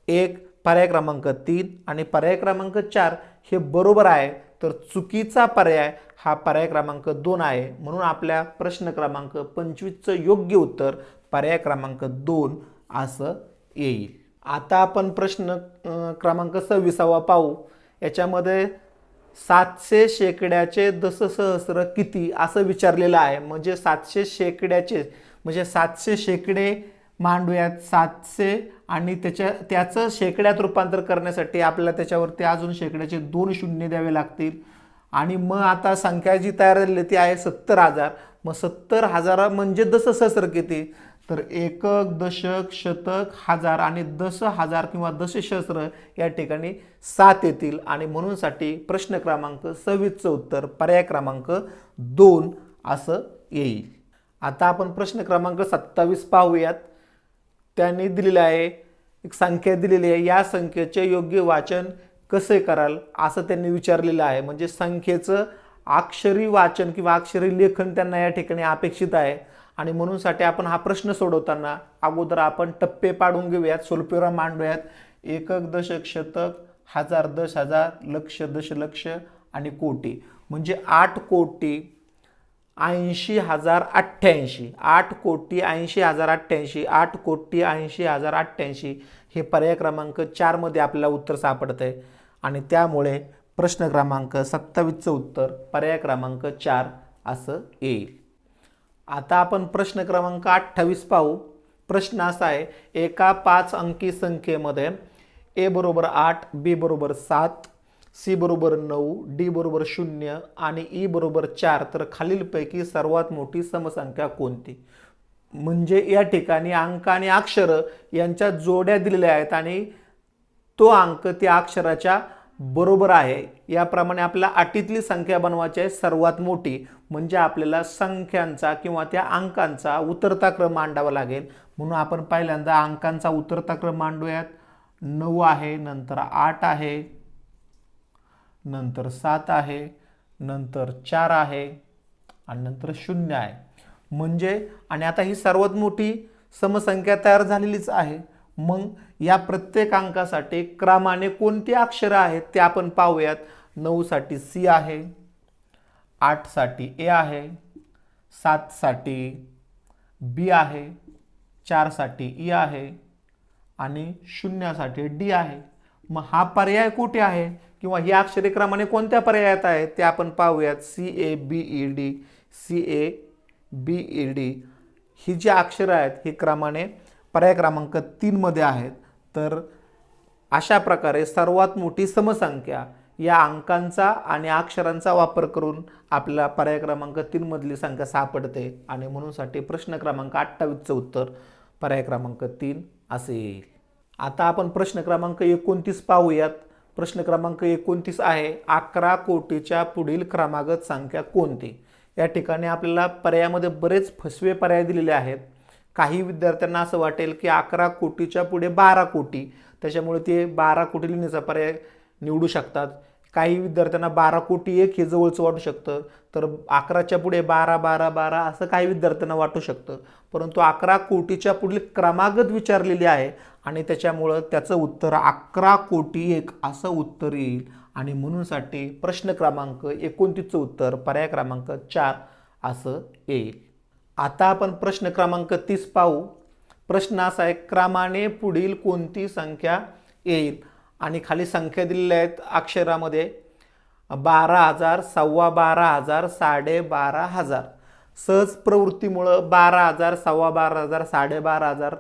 1, पर्याय क्रमांक 3 आणि पर्याय क्रमांक 4 हे बरोबर आहे. तर चुकीचा पर्याय हा पर्याय क्रमांक 2 आहे, म्हणून आपल्या प्रश्न क्रमांक 25चं योग्य उत्तर पर्याय क्रमांक 2 असं येईल. आता आपण प्रश्न क्रमांक 26 पाहू. याच्यामध्ये 700 शेकड्याचे दशसहस्र किती असं विचारलेलं आहे. म्हणजे 700 शेकड्याचे म्हणजे 700 शेकडे मांडूयात 700, आणि त्याचं शेकड्यात रूपांतर करण्यासाठी आपल्याला त्याच्यावरती अजून शेकड्याचे 2 शून्य द्यावे लागतील. आणि मग आता संख्या जी तयार झालेली ती आहे 70,000. मग 70,000 म्हणजे दशसहस्र किती, तर एकक, दशक, शतक, हजार आणि 10,000 किंवा दशसहस्र या ठिकाणी 7 येतील, आणि म्हणून साठी प्रश्न क्रमांक 26चं उत्तर पर्याय क्रमांक 2 असं येईल. आता आपण प्रश्न क्रमांक 27 पाहूयात. त्यांनी दिलेले आहे एक संख्या दिलेली आहे, या संख्येचे योग्य वाचन कसे कराल असं त्यांनी विचारलेलं आहे. म्हणजे संख्येचं अक्षरी वाचन किंवा अक्षरी लेखन त्यांना या ठिकाणी अपेक्षित आहे, आणि म्हणून साठी आपण हा प्रश्न सोडवताना अगोदर आपण टप्पे पाडून घेऊयात, सोलपेरा मांडूयात. एकक, दशक, शतक, हजार, 10,000, लक्ष, दशलक्ष आणि कोटी. म्हणजे 8,80,088. 8,80,088. 8,80,088 हे पर्याय क्रमांक 4 मध्ये आपल्याला उत्तर सापडतंय, आणि त्यामुळे प्रश्न क्रमांक 27चं उत्तर पर्याय क्रमांक 4 असं येईल. आता आपण प्रश्न क्रमांक 28 पाहू. प्रश्न असा आहे, एका 5 अंकी संख्येमध्ये ए बरोबर 8, बी बरोबर 7, सी बरोबर 9, डी बरोबर 0 आणि ई बरोबर 4, तर खालीलपैकी सर्वात मोठी समसंख्या कोणती. म्हणजे या ठिकाणी अंक आणि अक्षर यांच्या जोड्या दिलेल्या आहेत, आणि तो अंक त्या अक्षराच्या बरोबर आहे. याप्रमाणे आपल्याला अटीतली संख्या बनवायची आहे सर्वात मोठी. म्हणजे आपल्याला संख्यांचा किंवा त्या अंकांचा उतरता क्रम मांडावा लागेल. म्हणून आपण पहिल्यांदा अंकांचा उतरता क्रम मांडूयात. 9 आहे, नंतर 8 आहे, नंतर 7 आहे, नंतर 4 आहे आणि नंतर 0 आहे. म्हणजे आणि आता ही सर्वात मोठी समसंख्या तयार झालेलीच आहे. मग या प्रत्येक अंकासाठी क्रमाने कोणती अक्षरे आहेत ते आपण पाहूयात. 9 साठी सी आहे, 8 साठी ए आहे, 7 साठी बी आहे, 4 साठी ई आहे आणि 0 साठी डी आहे. मग हा पर्याय कुठे आहे किंवा ही अक्षरे क्रमाने कोणत्या पर्यायात आहेत ते आपण पाहूयात. C A B E D, C A B E D ही जी अक्षरे आहेत ही क्रमाने पर्याय क्रमांक 3 मध्ये आहेत. तर अशा प्रकारे सर्वात मोठी समसंख्या या अंकांचा आणि अक्षरांचा वापर करून आपल्याला पर्याय क्रमांक 3 मधली संख्या सापडते, आणि म्हणून साठी प्रश्न क्रमांक 28चं उत्तर पर्याय क्रमांक 3 असे येईल. आता आपण प्रश्न क्रमांक 29 पाहूयात. प्रश्न क्रमांक 29 आहे 11 कोटीच्या पुढील क्रमागत संख्या कोणती. या ठिकाणी आपल्याला पर्यायामध्ये बरेच फसवे पर्याय दिलेले आहेत. काही विद्यार्थ्यांना असं वाटेल की 11 कोटीच्या पुढे 12 कोटी, त्याच्यामुळे ते 12 कोटी लिहिण्याचा पर्याय निवडू शकतात. काही विद्यार्थ्यांना 12 कोटी 1 हे जवळचं वाटू शकतं, तर 11च्या पुढे 12 12 12 असं काही विद्यार्थ्यांना वाटू शकतं. परंतु 11 कोटीच्या पुढील क्रमागत विचारलेली आहे आणि त्याच्यामुळं त्याचं उत्तर 11 कोटी 1 असं उत्तर येईल. आणि म्हणूनसाठी प्रश्न क्रमांक 29चं उत्तर पर्याय क्रमांक 4 असं येईल. आता आपण प्रश्न क्रमांक 30 पाहू. प्रश्न असा आहे क्रमाने पुढील कोणती संख्या येईल. आणि खाली संख्या दिलेल्या आहेत अक्षरामध्ये 12,000, 12,500, 12,500. सहज प्रवृत्तीमुळं 12,000, 12,500, 12,500,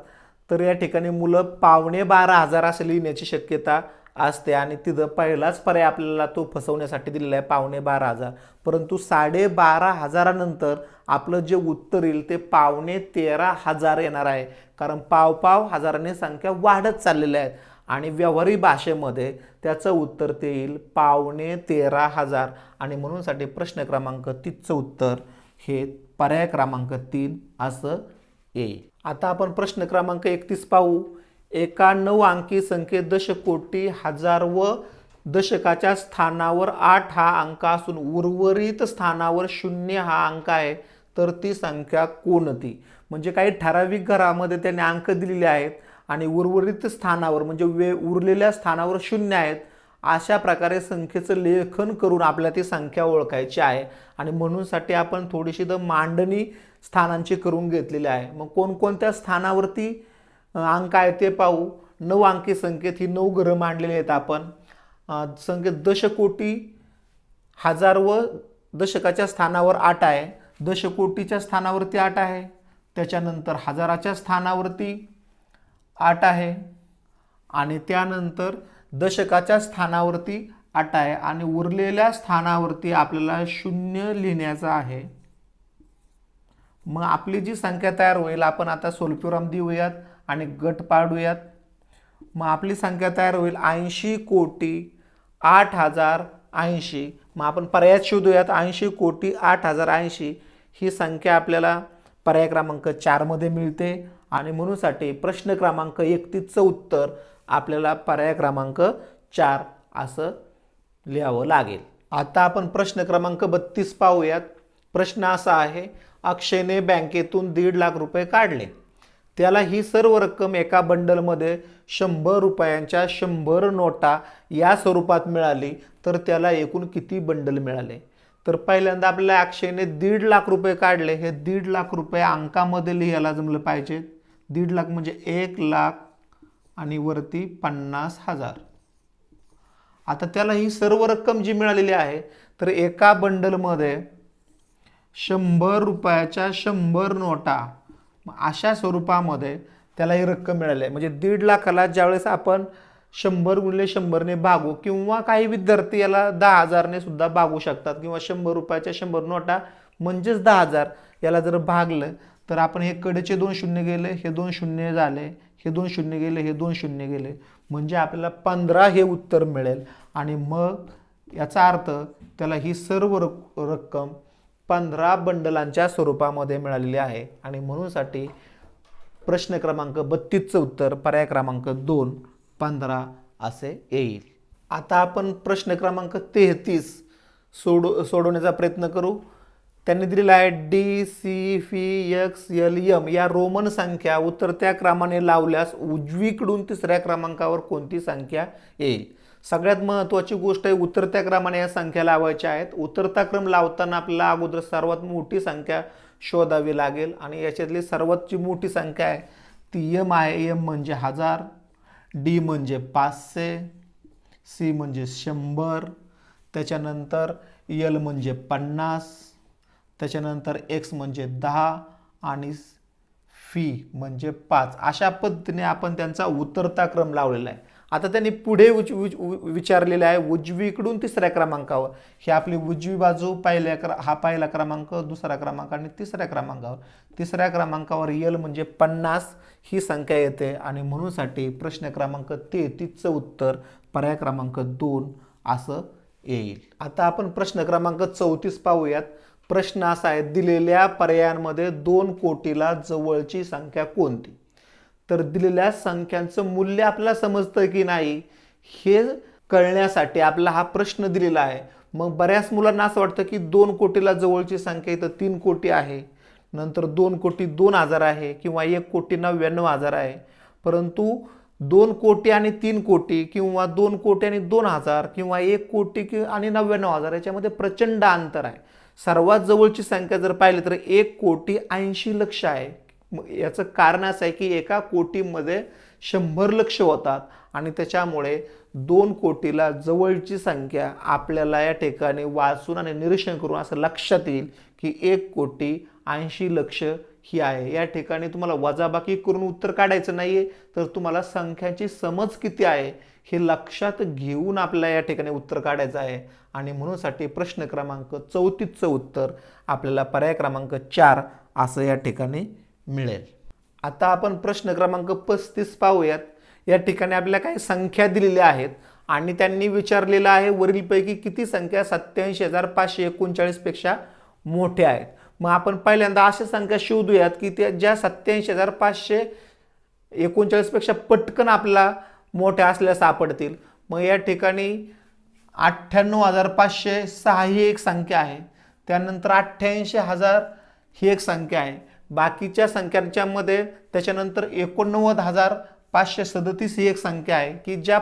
तर या ठिकाणी मुलं 12,500 असं लिहिण्याची शक्यता असते आणि तिथं पहिलाच पर्याय आपल्याला तो फसवण्यासाठी दिलेला आहे 12,500. परंतु 12,500 नंतर आपलं जे उत्तर येईल ते 13,500 येणार आहे, कारण पाव हजाराने संख्या वाढत चाललेल्या आहेत आणि व्यवहारी भाषेमध्ये त्याचं उत्तर ते येईल 13,500. आणि म्हणूनसाठी प्रश्न क्रमांक 30चं उत्तर हे पर्याय क्रमांक 3 असं येईल. आता आपण प्रश्न क्रमांक 31 पाहू. एका 9 अंकी संख्येत दशकोटी, हजार व दशकाच्या स्थानावर 8 हा अंक असून उर्वरित स्थानावर 0 हा अंक आहे, तर ती संख्या कोणती. म्हणजे काही ठराविक घरामध्ये त्याने अंक दिलेले आहेत आणि उर्वरित स्थानावर म्हणजे उरलेल्या स्थानावर 0 आहेत. अशा प्रकारे संख्येचं लेखन करून आपल्याला ती संख्या ओळखायची आहे आणि म्हणूनसाठी आपण थोडीशी मांडणी स्थानांची करून घेतलेली आहे. मग कोणकोणत्या स्थानावरती अंक आहे ते पाहू. 9 अंकी संख्येत ही 9 घरं मांडलेली आहेत आपण. संख्येत दशकोटी, हजार व दशकाच्या स्थानावर 8 आहे, दशकोटीच्या स्थानावरती 8 आहे, त्याच्यानंतर हजाराच्या स्थानावरती 8 आहे आणि त्यानंतर दशकाच्या स्थानावरती 8 आहे आणि उरलेल्या स्थानावरती आपल्याला 0 लिहिण्याचं आहे. मग आपली जी संख्या तयार होईल आपण आता स्वल्पविराम देऊयात आणि गट पाडूयात. मग आपली संख्या तयार होईल 80 कोटी 8,080. मग आपण पर्याय शोधूयात. 80 कोटी 8,080 ही संख्या आपल्याला पर्याय क्रमांक 4 मध्ये मिळते आणि म्हणूनसाठी प्रश्न क्रमांक 31चं उत्तर आपल्याला पर्याय क्रमांक 4 असं लिहावं लागेल. आता आपण प्रश्न क्रमांक 32 पाहूयात. प्रश्न असा आहे अक्षयने बँकेतून 1.5 लाख रुपये काढले. त्याला ही सर्व रक्कम एका बंडलमध्ये 100 रुपयांच्या 100 नोटा या स्वरूपात मिळाली, तर त्याला एकूण किती बंडल मिळाले. तर पहिल्यांदा आपल्याला अक्षयने 1.5 लाख रुपये काढले. हे 1.5 लाख रुपये अंकामध्ये लिहायला जमलं पाहिजे. 1.5 लाख म्हणजे 1 लाख आणि वरती 50,000. आता त्याला ही सर्व रक्कम जी मिळालेली आहे तर एका बंडलमध्ये 100 रुपयाच्या 100 नोटा अशा स्वरूपामध्ये त्याला ही रक्कम मिळाली आहे. म्हणजे 1.5 लाखाला ज्यावेळेस आपण 100 गुणिले 100 ने भागू किंवा काही विद्यार्थी याला 10,000 ने सुद्धा भागू शकतात किंवा 100 रुपयाच्या 100 नोटा म्हणजेच 10,000 याला जर भागलं तर आपण हे कडेचे 2 शून्य गेले, हे 2 शून्य झाले, हे 2 शून्य गेले, हे 2 शून्य गेले, म्हणजे आपल्याला 15 हे उत्तर मिळेल. आणि मग याचा अर्थ त्याला ही सर्व रक्कम 15 बंडलांच्या स्वरूपामध्ये मिळालेली आहे आणि म्हणूनसाठी प्रश्न क्रमांक 32चं उत्तर पर्याय क्रमांक 2 15 असे येईल. आता आपण प्रश्न क्रमांक 33 सोडवण्याचा प्रयत्न करू. त्यांनी दिलेला आहे DCFXLM या रोमन संख्या उतरत्या क्रमाने लावल्यास उजवीकडून तिसऱ्या क्रमांकावर कोणती संख्या येईल. सगळ्यात महत्त्वाची गोष्ट आहे उतरत्या क्रमाने या संख्या लावायच्या आहेत. उतरता क्रम लावताना आपल्याला अगोदर सर्वात मोठी संख्या शोधावी लागेल आणि याच्यातली सर्वात मोठी संख्या आहे ती M आहे. M म्हणजे 1000, D म्हणजे 500, C म्हणजे 100, त्याच्यानंतर L म्हणजे 50, त्याच्यानंतर X म्हणजे 10 आणि फी म्हणजे 5. अशा पद्धतीने आपण त्यांचा उतरता क्रम लावलेला आहे. आता त्यांनी पुढे विचारलेलं आहे उजवीकडून तिसऱ्या क्रमांकावर, ही आपली उजवी बाजू हा पहिला क्रमांक, दुसरा क्रमांक आणि तिसऱ्या क्रमांकावर. तिसऱ्या क्रमांकावर यल म्हणजे 50 ही संख्या येते आणि म्हणूनसाठी प्रश्न क्रमांक 33चं उत्तर पर्याय क्रमांक 2 असं येईल. आता आपण प्रश्न क्रमांक 34 पाहूयात. प्रश्न असा आहे, दिलेल्या पर्यायांमध्ये 2 कोटीला जवळची संख्या कोणती? तर दिलेल्या संख्यांचं मूल्य आपल्याला समजतं की नाही हे कळण्यासाठी आपला हा प्रश्न दिलेला आहे. मग बऱ्याच मुलांना असं वाटतं की 2 कोटीला जवळची संख्या इथं 3 कोटी आहे, नंतर 2 कोटी 2,000 आहे किंवा 1 कोटी 99,000 आहे. परंतु 2 कोटी आणि 3 कोटी किंवा 2 कोटी आणि 2,000 किंवा 1 कोटी आणि 99,000 याच्यामध्ये प्रचंड अंतर आहे. सर्वात जवळची संख्या जर पाहिली तर 1 कोटी 80 लक्ष आहे. याचं कारण असं आहे की एका कोटीमध्ये 100 लक्ष होतात आणि त्याच्यामुळे 2 कोटीला जवळची संख्या आपल्याला या ठिकाणी वाचून आणि निरीक्षण करून असं लक्षात येईल की 1 कोटी 80 लक्ष ही आहे. या ठिकाणी तुम्हाला वजाबाकी करून उत्तर काढायचं नाहीये, तर तुम्हाला संख्यांची समज किती आहे हे लक्षात घेऊन आपल्याला या ठिकाणी उत्तर काढायचं आहे आणि म्हणूनसाठी प्रश्न क्रमांक 34चं उत्तर आपल्याला पर्याय क्रमांक 4 असं या ठिकाणी मिळेल. आता आपण प्रश्न क्रमांक 35 पाहूयात. या ठिकाणी आपल्याला काही संख्या दिलेल्या आहेत आणि त्यांनी विचारलेलं आहे वरीलपैकी किती संख्या 87,539 पेक्षा मोठ्या आहेत. मग आपण पहिल्यांदा अशा संख्या शोधूयात की त्या ज्या 87,539 पेक्षा पटकन आपल्याला मोठ्या असलेल्या सापडतील. मग या ठिकाणी 98,506 ही एक संख्या आहे, त्यानंतर 88,000 ही एक संख्या आहे. बाकीच्या संख्यांच्या मध्ये त्याच्यानंतर 89,537 ही एक संख्या आहे की ज्या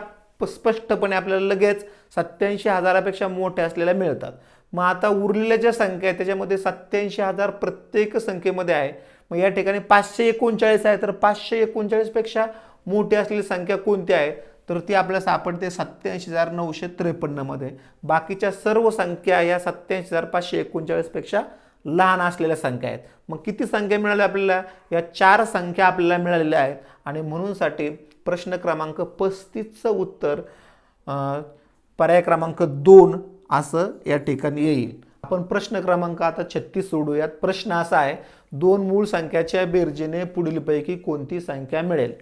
स्पष्टपणे आपल्याला लगेच 87,000पेक्षा मोठ्या असलेल्या मिळतात. मग आता उरलेल्या ज्या संख्या आहेत त्याच्यामध्ये 87,000 प्रत्येक संख्येमध्ये आहे. मग या ठिकाणी 539 आहे, तर 539 पेक्षा मोठी असलेली संख्या कोणती आहे? तर ती आपल्याला सापडते 87,953 मध्ये. बाकीच्या सर्व संख्या या 87,539 पेक्षा लहान असलेल्या संख्या आहेत. मग किती संख्या मिळाल्या आपल्याला? या 4 संख्या आपल्याला मिळालेल्या आहेत आणि म्हणूनसाठी प्रश्न क्रमांक 35चं उत्तर पर्याय क्रमांक 2 असं या ठिकाणी येईल. आपण प्रश्न क्रमांक आता 36 सोडूयात. प्रश्न असा आहे, 2 मूळ संख्याच्या बेरजेने पुढीलपैकी कोणती संख्या मिळेल?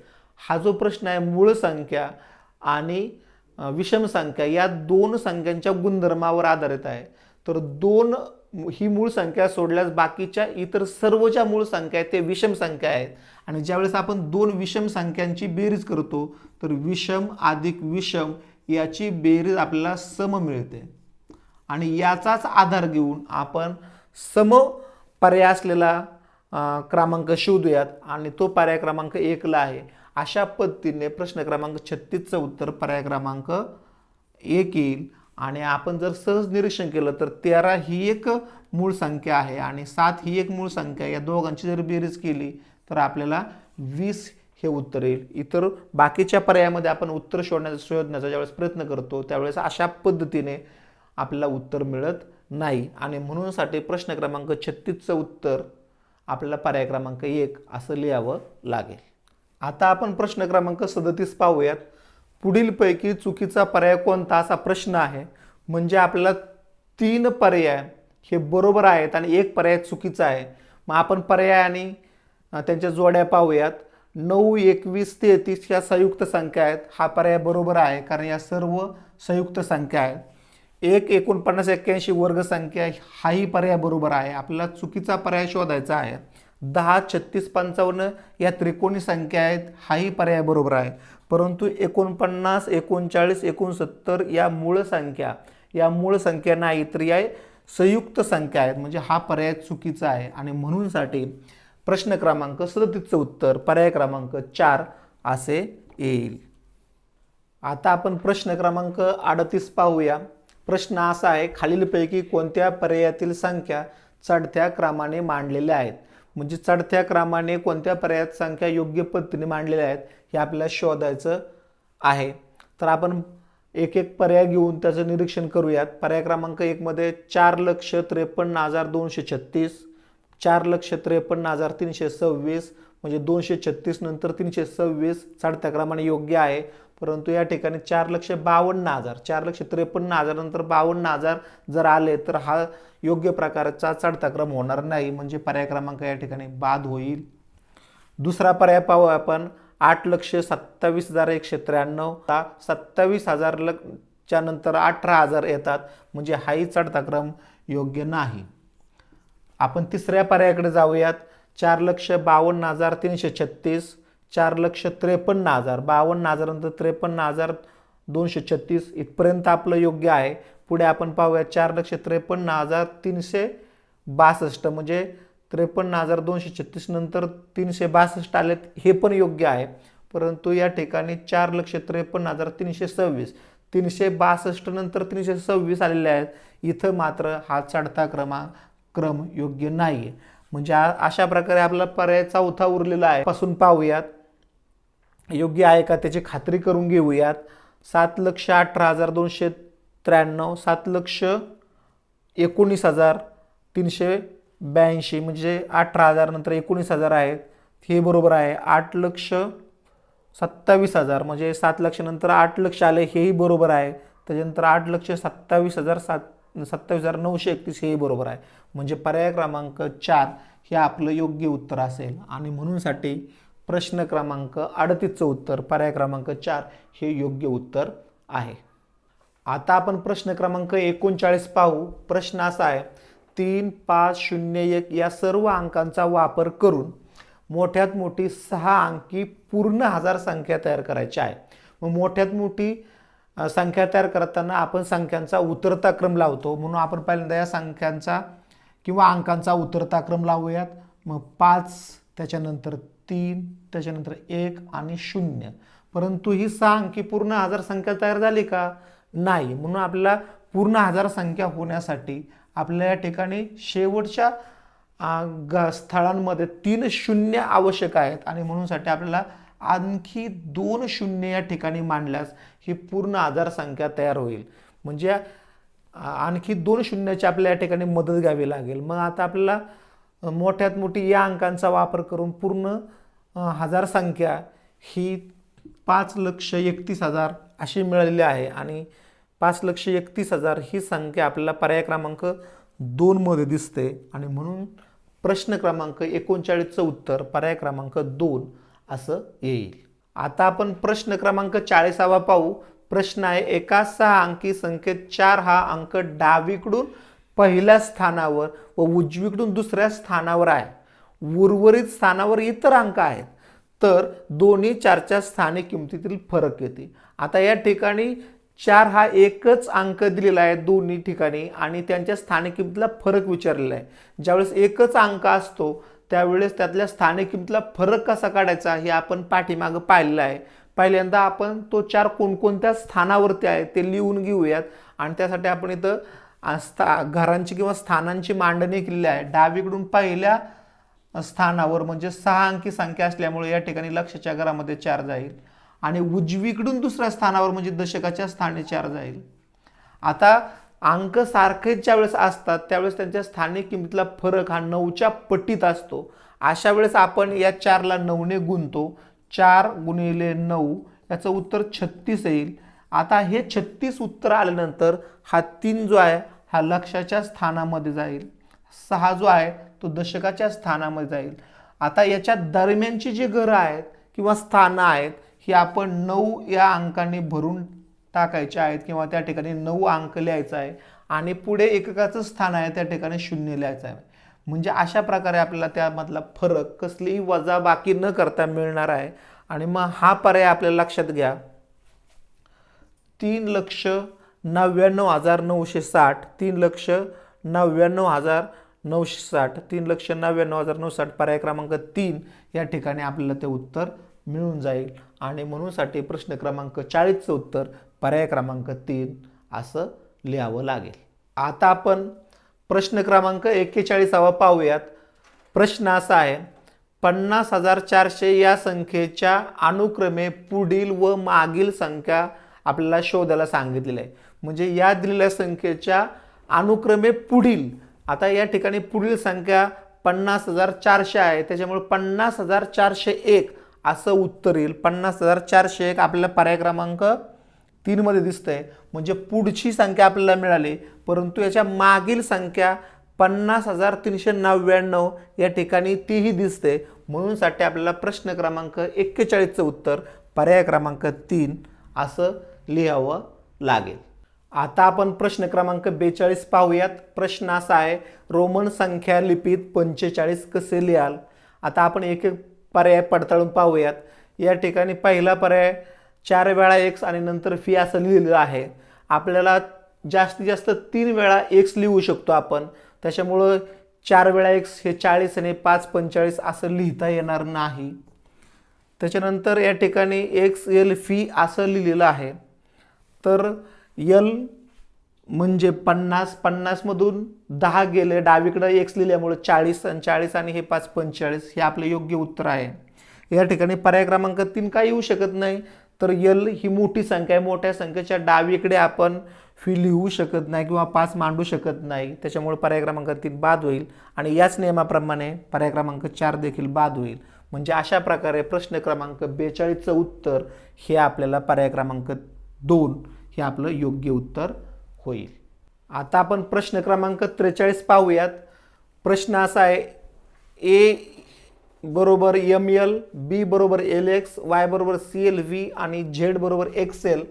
हा जो प्रश्न आहे मूळ संख्या आणि विषम संख्या या 2 संख्यांच्या गुणधर्मावर आधारित आहे. तर 2 ही मूळ संख्या सोडल्यास बाकीच्या इतर सर्व ज्या मूळ संख्या आहेत ते विषम संख्या आहेत आणि ज्यावेळेस आपण 2 विषम संख्यांची बेरीज करतो तर विषम अधिक विषम याची बेरीज आपल्याला सम मिळते आणि याचाच आधार घेऊन आपण सम पर्याय असलेला क्रमांक शोधूयात आणि तो पर्याय क्रमांक 1 ला आहे. अशा पद्धतीने प्रश्न क्रमांक 36चं उत्तर पर्याय क्रमांक 1 येईल. आणि आपण जर सहज निरीक्षण केलं तर 13 ही एक मूळ संख्या आहे आणि 7 ही एक मूळ संख्या, या दोघांची जर बेरीज केली तर आपल्याला 20 हे उत्तर येईल. इतर बाकीच्या पर्यायामध्ये आपण उत्तर शोधण्याचा ज्यावेळेस प्रयत्न करतो त्यावेळेस अशा पद्धतीने आपल्याला उत्तर मिळत नाही आणि म्हणूनसाठी प्रश्न क्रमांक 36चं उत्तर आपल्याला पर्याय क्रमांक 1 असं लिहावं लागेल. आता आपण प्रश्न क्रमांक 37 पाहूयात. पुढीलपैकी चुकीचा पर्याय कोणता असा प्रश्न आहे. म्हणजे आपल्याला 3 पर्याय हे बरोबर आहेत आणि 1 पर्याय चुकीचा आहे. मग आपण पर्याय आणि त्यांच्या जोड्या पाहूयात. 9, 21, 33 या संयुक्त संख्या आहेत. हा पर्याय बरोबर आहे कारण या सर्व संयुक्त संख्या आहेत. 1, 49, 81 वर्ग संख्या हाही पर्याय बरोबर आहे. आपल्याला चुकीचा पर्याय शोधायचा आहे. 10, 36, 55 या त्रिकोणी संख्या आहेत. हाही पर्याय बरोबर आहे. परंतु 49, 39, 69 या मूळ संख्या नाही तर या संयुक्त संख्या आहेत. म्हणजे हा पर्याय चुकीचा आहे आणि म्हणूनसाठी प्रश्न क्रमांक 37चं उत्तर पर्याय क्रमांक 4 असे येईल. आता आपण प्रश्न क्रमांक 38 पाहूया. प्रश्न असा आहे, खालीलपैकी कोणत्या पर्यायातील संख्या चढत्या क्रमाने मांडलेल्या आहेत? म्हणजे चढत्या क्रमाने कोणत्या पर्यायात संख्या योग्य पद्धतीने मांडलेल्या आहेत हे आपल्याला शोधायचं आहे. तर आपण एक एक पर्याय घेऊन त्याचं निरीक्षण करूयात. पर्याय क्रमांक 1 मध्ये 4,53,236, 4,53,326 म्हणजे 236 नंतर 326 चढत्या क्रमाने योग्य आहे. परंतु या ठिकाणी 4,52,000 4,53,000 नंतर 52,000 जर आले तर हा योग्य प्रकारचा चढता क्रम होणार नाही, म्हणजे पर्याय क्रमांक या ठिकाणी बाद होईल. दुसरा पर्याय पाहू आपण. 8,27,193. 27,000 च्या नंतर 18,000 येतात, म्हणजे हाही चढता क्रम योग्य नाही. आपण तिसऱ्या पर्यायाकडे जाऊयात. 4,52,336. 4,53,000. 52,000 नंतर 53,236 इथपर्यंत आपलं योग्य आहे. पुढे आपण पाहूया 4,53,362, म्हणजे 53,236 नंतर 362 आलेत, हे पण योग्य आहे. परंतु या ठिकाणी 4,53,326, 362 नंतर 326 आलेले आहेत. इथं मात्र हा चढता क्रम योग्य नाही. म्हणजे अशा प्रकारे आपला पर्याय चौथा उरलेला आहे. पासून पाहूयात योग्य आहे का त्याची खात्री करून घेऊयात. 7,18,293. 7,19,382, म्हणजे 18,000 नंतर 19,000 आहेत, हे बरोबर आहे. 8,27,000, म्हणजे 7 लाख नंतर 8 लाख आले, हेही बरोबर आहे. त्याच्यानंतर 8,27,931 हेही बरोबर आहे. म्हणजे पर्याय क्रमांक 4 हे आपलं योग्य उत्तर असेल, आणि म्हणूनसाठी प्रश्न क्रमांक 38चं उत्तर पर्याय क्रमांक 4 हे योग्य उत्तर आहे. आता आपण प्रश्न क्रमांक 39 पाहू. प्रश्न असा आहे. 3, 5, 0, 1 या सर्व अंकांचा वापर करून मोठ्यात मोठी 6 अंकी पूर्ण हजार संख्या तयार करायची आहे. मग मोठ्यात मोठी संख्या तयार करताना आपण संख्यांचा उतरता क्रम लावतो, म्हणून आपण पहिल्यांदा या संख्यांचा किंवा अंकांचा उतरता क्रम लावूयात. मग 5, त्याच्यानंतर 3, त्याच्यानंतर 1 आणि 0. परंतु ही 6 अंकी पूर्ण हजार संख्या तयार झाली का? नाही. म्हणून आपल्याला पूर्ण हजार संख्या होण्यासाठी आपल्या या ठिकाणी शेवटच्या स्थळांमध्ये 3 शून्य आवश्यक आहेत, आणि म्हणूनसाठी आपल्याला आणखी 2 शून्य या ठिकाणी मांडल्यास ही पूर्ण हजार संख्या तयार होईल. म्हणजे आणखी 2 शून्याची आपल्या या ठिकाणी मदत घ्यावी लागेल. मग आता आपल्याला मोठ्यात मोठी या अंकांचा वापर करून पूर्ण हजार संख्या ही 5,31,000 अशी मिळालेली आहे, आणि 5,31,000 ही संख्या आपल्याला पर्याय क्रमांक 2 मध्ये दिसते, आणि म्हणून प्रश्न क्रमांक 39चं उत्तर पर्याय क्रमांक 2 असं येईल. आता आपण प्रश्न क्रमांक 40 पाहू. प्रश्न आहे. एका 6 अंकी संख्येत 4 हा अंक डावीकडून पहिल्या स्थानावर व उजवीकडून दुसऱ्या स्थानावर आहे. उर्वरित स्थानावर इतर अंक आहेत, तर दोन्ही 4च्या स्थानिक किमतीतील फरक येते. आता या ठिकाणी 4 हा एकच अंक दिलेला आहे दोन्ही ठिकाणी, आणि त्यांच्या स्थानिक किमतीला फरक विचारलेला आहे. ज्यावेळेस एकच अंक असतो त्यावेळेस त्यातल्या स्थानिक किमतीला फरक कसा काढायचा हे आपण पाठीमागं पाहिलेलं आहे. पहिल्यांदा आपण तो 4 कोणकोणत्या स्थानावरती आहे ते लिहून घेऊयात, आणि त्यासाठी आपण इथं घरांची किंवा स्थानांची मांडणी केलेली आहे. डावीकडून पहिल्या स्थानावर म्हणजे 6 अंकी संख्या असल्यामुळे या ठिकाणी लक्षाच्या घरामध्ये 4 जाईल, आणि उजवीकडून दुसऱ्या स्थानावर म्हणजे दशकाच्या स्थानी 4 जाईल. आता अंक सारखेच ज्यावेळेस असतात त्यावेळेस त्यांच्या स्थानिक किमतीतला फरक हा 9च्या पटीत असतो. अशा वेळेस आपण या 4ला 9ने गुणतो. 4 गुणिले 9 याचं उत्तर 36 येईल. आता हे 36 उत्तर आल्यानंतर हा 3 जो आहे हा लक्षाच्या स्थानामध्ये जाईल, 6 जो आहे तो दशकाच्या स्थानामध्ये जाईल. आता याच्या दरम्यानची जी घरं आहेत किंवा स्थानं आहेत ही आपण 9 या अंकाने भरून टाकायचे आहेत, किंवा त्या ठिकाणी 9 अंक लिहायचा आहे, आणि पुढे एककाचं स्थान आहे त्या ठिकाणी 0 लिहायचं आहे. म्हणजे अशा प्रकारे आपल्याला त्यामधला फरक कसलीही वजाबाकी न करता मिळणार आहे. आणि मग हा पर्याय आपल्याला लक्षात घ्या. 3,99,960, 3,99,960, 3,99,960 पर्याय क्रमांक 3 या ठिकाणी आपल्याला ते उत्तर मिळून जाईल, आणि म्हणूनसाठी प्रश्न क्रमांक 40चं उत्तर पर्याय क्रमांक 3 असं लिहावं लागेल. आता आपण प्रश्न क्रमांक 41 पाहूयात. प्रश्न असा आहे. 50,400 या संख्येच्या अनुक्रमे पुढील व मागील संख्या आपल्याला शोधायला सांगितलेलं आहे. म्हणजे या दिलेल्या संख्येच्या अनुक्रमे पुढील, आता या ठिकाणी पुढील संख्या 50,400 आहे, त्याच्यामुळे 50,401 असं उत्तर येईल. 50,401 आपल्याला पर्याय क्रमांक 3 मध्ये दिसतंय. म्हणजे पुढची संख्या आपल्याला मिळाली, परंतु याच्या मागील संख्या 50,399 या ठिकाणी तीही दिसते. म्हणून साठी आपल्याला प्रश्न क्रमांक 41चं उत्तर पर्याय क्रमांक 3 असं लिहावं लागेल. आता आपण प्रश्न क्रमांक 42 पाहूयात. प्रश्न असा आहे, रोमन संख्या लिपीत 45 कसे लिहाल? आता आपण एक एक पर्याय पडताळून पाहूयात. या ठिकाणी पहिला पर्याय 4 वेळा x आणि नंतर फी असं लिहिलेलं आहे. आपल्याला जास्तीत जास्त 3 वेळा x लिहू शकतो आपण, त्याच्यामुळं 4 वेळा x हे 40 आणि 5 45 असं लिहिता येणार नाही. त्याच्यानंतर या ठिकाणी XL फी असं लिहिलेलं आहे. तर L म्हणजे 50, 50 मधून 10 गेले, डावीकडे x लिहिल्यामुळे 40 आणि 40 आणि हे 5 45 हे आपले योग्य उत्तर आहे. या ठिकाणी पर्याय क्रमांक 3 काय येऊ शकत नाही, तर L ही मोठी संख्या आहे. मोठ्या संख्येच्या डावीकडे आपण फी लिहू शकत नाही किंवा 5 मांडू शकत नाही, त्याच्यामुळे पर्याय क्रमांक 3 बाद होईल. आणि याच नियमाप्रमाणे पर्याय क्रमांक 4 देखील बाद होईल. म्हणजे अशा प्रकारे प्रश्न क्रमांक 42चं उत्तर हे आपल्याला पर्याय क्रमांक 2 हे आपलं योग्य उत्तर होईल. आता आपण प्रश्न क्रमांक 43 पाहूयात. प्रश्न असा आहे, A बरोबर ML, B बरोबर LX, Y बरोबर CLV आणि Z बरोबर XL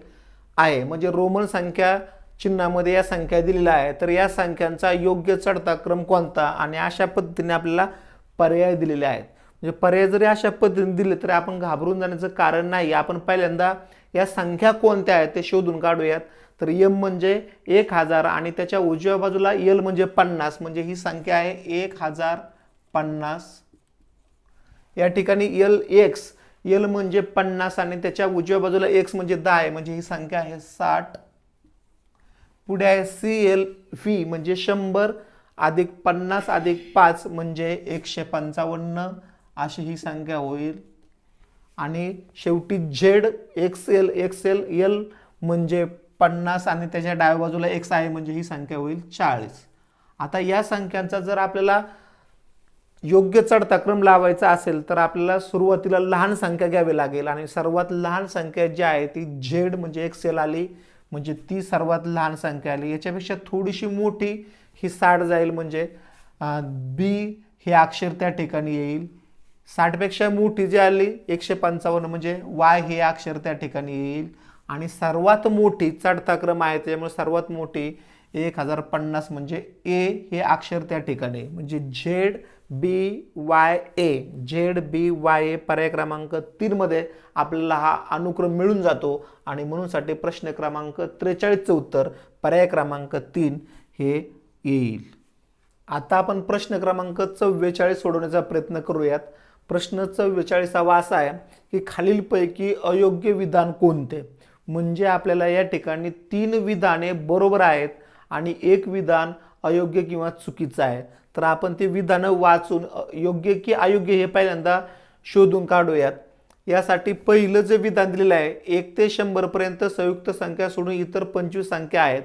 आहे. म्हणजे रोमन संख्या चिन्हामध्ये या संख्या दिलेल्या आहे. तर या संख्यांचा योग्य चढता क्रम कोणता? आणि अशा पद्धतीने आपल्याला पर्याय दिलेले आहेत. म्हणजे पर्याय जरी अशा पद्धतीने दिले तरी आपण घाबरून जाण्याचं कारण नाही. आपण पहिल्यांदा या संख्या कोणत्या आहेत ते शोधून काढूयात. तर M म्हणजे 1000 आणि त्याच्या उजव्या बाजूला L म्हणजे 50, म्हणजे ही संख्या आहे 1050. या ठिकाणी L म्हणजे 50 आणि त्याच्या उजव्या बाजूला x म्हणजे 10 आहे, म्हणजे ही संख्या आहे 60. पुढे आहे CLV म्हणजे 100 अधिक 50 अधिक 5 म्हणजे 155 अशी ही संख्या होईल. आणि शेवटी XL L म्हणजे 50 आणि त्याच्या डाव्या बाजूला x आहे, म्हणजे ही संख्या होईल 40. आता या संख्यांचा जर आपल्याला योग्य चढता क्रम लावायचा असेल तर आपल्याला सुरुवातीला लहान संख्या घ्यावी लागेल. आणि सर्वात लहान संख्या जी आहे ती Z म्हणजे XL आली, म्हणजे ती सर्वात लहान संख्या आली. याच्यापेक्षा थोडीशी मोठी ही 60 जाईल, म्हणजे B हे अक्षर त्या ठिकाणी येईल. 60 पेक्षा मोठी जी आली 155, म्हणजे Y हे अक्षर त्या ठिकाणी येईल. आणि सर्वात मोठी चढता क्रम आहे त्यामुळे सर्वात मोठी 1050 म्हणजे A हे अक्षर त्या ठिकाणी, म्हणजे ZBYA पर्याय क्रमांक 3 मध्ये आपल्याला हा अनुक्रम मिळून जातो. आणि म्हणून साठी प्रश्न क्रमांक 43चं उत्तर पर्याय क्रमांक 3 हे येईल. आता आपण प्रश्न क्रमांक 44 सोडवण्याचा प्रयत्न करूयात. प्रश्न 44 असा आहे की खालीलपैकी अयोग्य विधान कोणते? म्हणजे आपल्याला या ठिकाणी 3 विधाने बरोबर आहेत आणि एक विधान अयोग्य किंवा चुकीचं आहे. तर आपण ते विधानं वाचून योग्य की अयोग्य हे पहिल्यांदा शोधून काढूयात. यासाठी पहिलं जे विधान दिलेलं आहे 1 ते 100 पर्यंत संयुक्त संख्या सोडून इतर 25 संख्या आहेत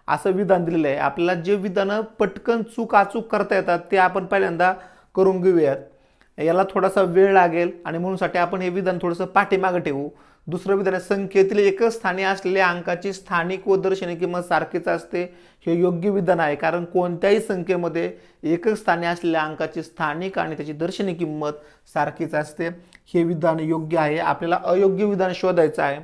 असं विधान दिलेलं आहे. आपल्याला जे विधानं पटकन अचूक करता येतात ते आपण पहिल्यांदा करून घेऊयात. याला थोडासा वेळ लागेल आणि म्हणून साठी आपण हे विधान थोडंसं पाठीमागे ठेवू. दुसरं विधान, संख्येतील एकच स्थानी असलेल्या अंकाची स्थानिक व दर्शनी किंमत सारखीच असते. हे योग्य विधान आहे, कारण कोणत्याही संख्येमध्ये एकच स्थानी असलेल्या अंकाची स्थानिक आणि त्याची दर्शनी किंमत सारखीच असते. हे विधान योग्य आहे. आपल्याला अयोग्य विधान शोधायचं आहे.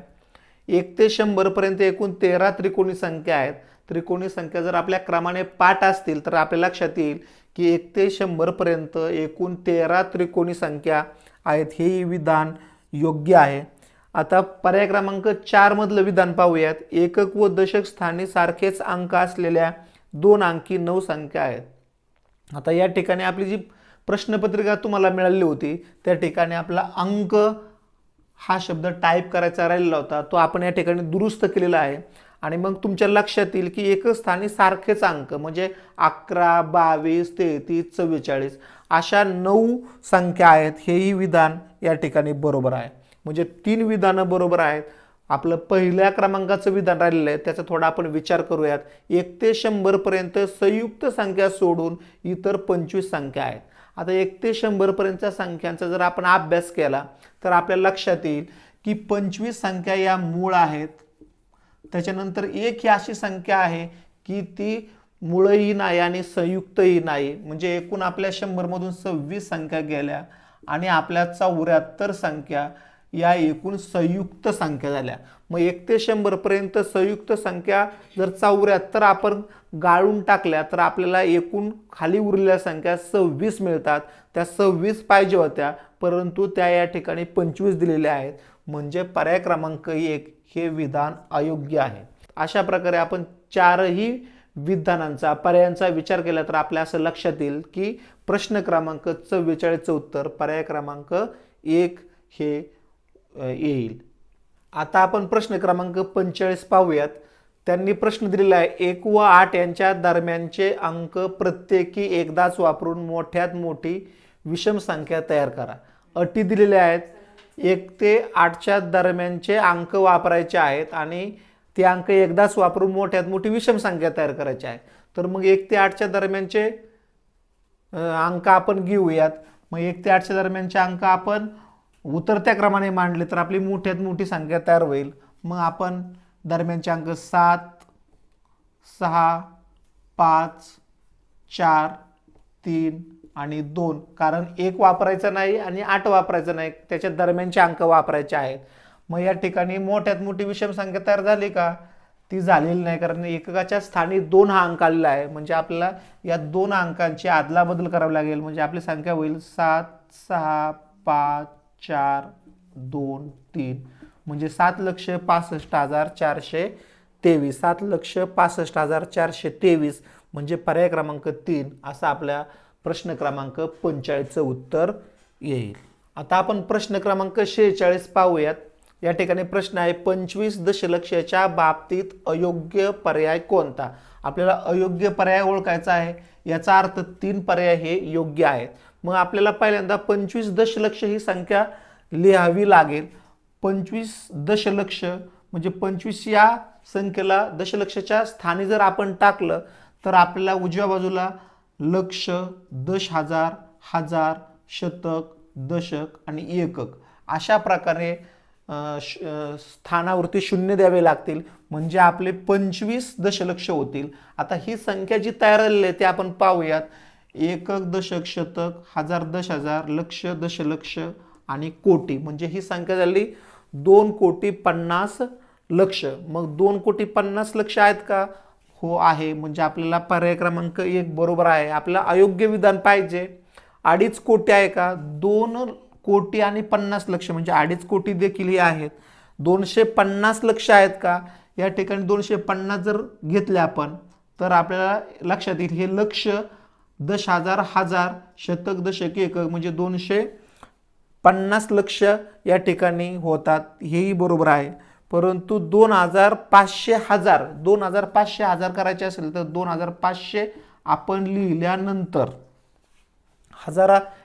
1 ते 100 पर्यंत एकूण 13 त्रिकोणी संख्या आहेत. त्रिकोणी संख्या जर आपल्या क्रमाने पाठ असतील तर आपल्या लक्षात येईल की 1 ते 100 पर्यंत एकूण 13 त्रिकोणी संख्या आहेत. हे विधान योग्य आहे. आता पर्याय क्रमांक 4 मधलं विधान पाहूयात. एकक व दशक स्थानी सारखेच अंक असलेल्या 2 अंकी 9 संख्या आहेत. आता या ठिकाणी आपली जी प्रश्नपत्रिका तुम्हाला मिळाली होती त्या ठिकाणी आपला अंक हा शब्द टाईप करायचा राहिलेला होता, तो आपण या ठिकाणी दुरुस्त केलेला आहे. आणि मग तुमच्या लक्षात येईल की एकच स्थानी सारखेच अंक म्हणजे 11, 22, 33, 44 अशा 9 संख्या आहेत. हेही विधान या ठिकाणी बरोबर आहे. म्हणजे 3 विधानं बरोबर आहेत. आपलं पहिल्या क्रमांकाचं विधान राहिलेलं आहे त्याचा थोडा आपण विचार करूयात. 1 ते 100 पर्यंत संयुक्त संख्या सोडून इतर 25 संख्या आहेत. आता 1 ते 100 पर्यंतच्या संख्यांचा जर आपण अभ्यास केला तर आपल्याला लक्षात येईल की 25 संख्या या मूळ आहेत. त्याच्यानंतर 1 ही अशी संख्या आहे की ती मूळही नाही आणि संयुक्तही नाही. म्हणजे एकूण आपल्या 100 मधून 26 संख्या गेल्या आणि आपल्या 74 संख्या या एकूण संयुक्त संख्या झाल्या. मग 1 ते 100 पर्यंत संयुक्त संख्या जर 74 आपण गाळून टाकल्या तर आपल्याला एकूण खाली उरलेल्या संख्या 26 मिळतात. त्या 26 पाहिजे होत्या परंतु त्या या ठिकाणी 25 दिलेल्या आहेत. म्हणजे पर्याय क्रमांक 1 हे विधान अयोग्य आहे. अशा प्रकारे आपण चारही विधानांचा पर्यायांचा विचार केला तर आपल्या असं लक्षात येईल की प्रश्न क्रमांक 44चं उत्तर पर्याय क्रमांक 1 हे येईल. आता आपण प्रश्न क्रमांक 45 पाहूयात. त्यांनी प्रश्न दिलेला आहे 1 व 8 यांच्या दरम्यानचे अंक प्रत्येकी एकदाच वापरून मोठ्यात मोठी विषम संख्या तयार करा. अटी दिलेल्या आहेत. 1 ते 8च्या दरम्यानचे अंक वापरायचे आहेत आणि ते अंक एकदाच वापरून मोठ्यात मोठी विषम संख्या तयार करायची आहे. तर मग 1 ते 8च्या दरम्यानचे अंक आपण घेऊयात. मग 1 ते 8च्या दरम्यानचे अंक आपण उतरत्या क्रमाने मांडले तर आपली मोठ्यात मोठी संख्या तयार होईल. मग आपण दरम्यानचे अंक 7, 6, 5, 4, 3 आणि 2 कारण 1 वापरायचा नाही आणि 8 वापरायचं नाही, त्याच्या दरम्यानचे अंक वापरायचे आहेत. मग या ठिकाणी मोठ्यात मोठी विषम संख्या तयार झाली का? ती झालेली नाही कारण एककाच्या स्थानी 2 हा अंक आलेला आहे. म्हणजे आपल्याला या 2 अंकांची अदलाबदल करावी लागेल. म्हणजे आपली संख्या होईल 7, 6, 5, 4, 2, 3 म्हणजे 7,65,423. 7,65,423 म्हणजे पर्याय क्रमांक 3 असा आपल्या प्रश्न क्रमांक 45चं उत्तर येईल. आता आपण प्रश्न क्रमांक 46 पाहूयात. या ठिकाणी प्रश्न आहे 25 दशलक्षाच्या बाबतीत अयोग्य पर्याय कोणता? आपल्याला अयोग्य पर्याय ओळखायचा आहे. याचा अर्थ 3 पर्याय हे योग्य आहेत. मग आपल्याला पहिल्यांदा 25 दशलक्ष ही संख्या लिहावी लागेल. 25 दशलक्ष म्हणजे 25 या संख्येला दशलक्षाच्या स्थानी जर आपण टाकलं तर आपल्याला उजव्या बाजूला लक्ष, दश हजार, हजार, शतक, दशक आणि एकक अशा प्रकारे स्थानावरती शून्य द्यावे लागतील. म्हणजे आपले 25 दशलक्ष होतील. आता ही संख्या जी तयार झालेली आहे ते आपण पाहूयात. एकक, दशक, शतक, हजार, दश हजार, लक्ष, दशलक्ष आणि कोटी म्हणजे ही संख्या झाली 2,50,00,000. मग 2,50,00,000 आहेत का? हो आहे. म्हणजे आपल्याला पर्याय क्रमांक 1 बरोबर आहे. आपल्याला अयोग्य विधान पाहिजे. 2.5 कोटी आहे का? 2,50,00,000 म्हणजे 2.5 कोटी देखील हे आहेत. 250,00,000 आहेत का? या ठिकाणी 250 जर घेतले आपण तर आपल्याला लक्षात येईल हे लक्ष, दश हजार, हजार, शतक, दशक, एकक म्हणजे 250,00,000 या ठिकाणी होतात. हेही बरोबर आहे. परंतु 2,500 हजार 2,500 हजार करायचे असेल तर 2,500 आपण लिहिल्यानंतर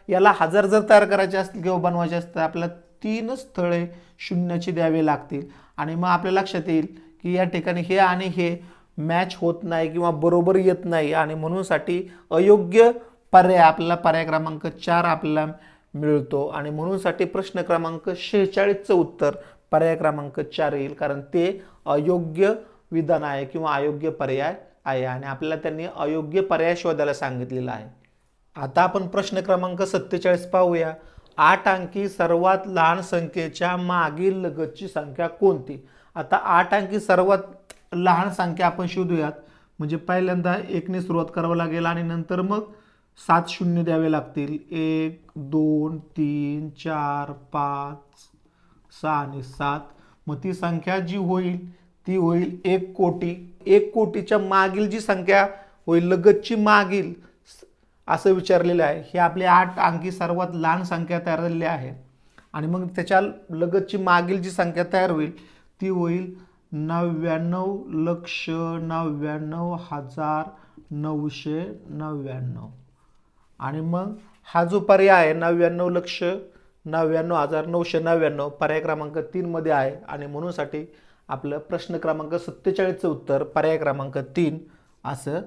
याला हजार जर तयार करायचे असतील किंवा बनवायचे असतील आपल्याला 3 स्थळे शून्याची द्यावे लागतील. आणि मग आपल्या लक्षात येईल की या ठिकाणी हे आणि हे मॅच होत नाही किंवा बरोबर येत नाही आणि म्हणूनसाठी अयोग्य पर्याय आपल्याला पर्याय क्रमांक 4 आपल्याला मिळतो. आणि म्हणूनसाठी प्रश्न क्रमांक 46चं उत्तर पर्याय क्रमांक 4 येईल कारण ते अयोग्य विधान आहे किंवा अयोग्य पर्याय आहे आणि आपल्याला त्यांनी अयोग्य पर्याय शोधायला सांगितलेला आहे. आता आपण प्रश्न क्रमांक 47 पाहूया. 8 अंकी सर्वात लहान संख्येच्या मागील लगतची संख्या कोणती? आता 8 अंकी सर्वात लहान संख्या आपण शोधूयात. म्हणजे पहिल्यांदा 1 ने सुरुवात करावी लागेल आणि नंतर मग 7 शून्य द्यावे लागतील. 1, 2, 3, 4, 5, 6 आणि 7. मग ती संख्या जी होईल ती होईल 1 कोटी. 1 कोटीच्या मागील जी संख्या होईल लगतची मागील असं विचारलेलं आहे. हे आपले 8 अंकी सर्वात लहान संख्या तयार झालेली आहे आणि मग त्याच्या लगतची मागील जी संख्या तयार होईल ती होईल 99,99,999 आणि मग हा जो पर्याय आहे 99,99,999 पर्याय क्रमांक 3 मध्ये आहे आणि म्हणूनसाठी आपलं प्रश्न क्रमांक 47चं उत्तर पर्याय क्रमांक 3 असं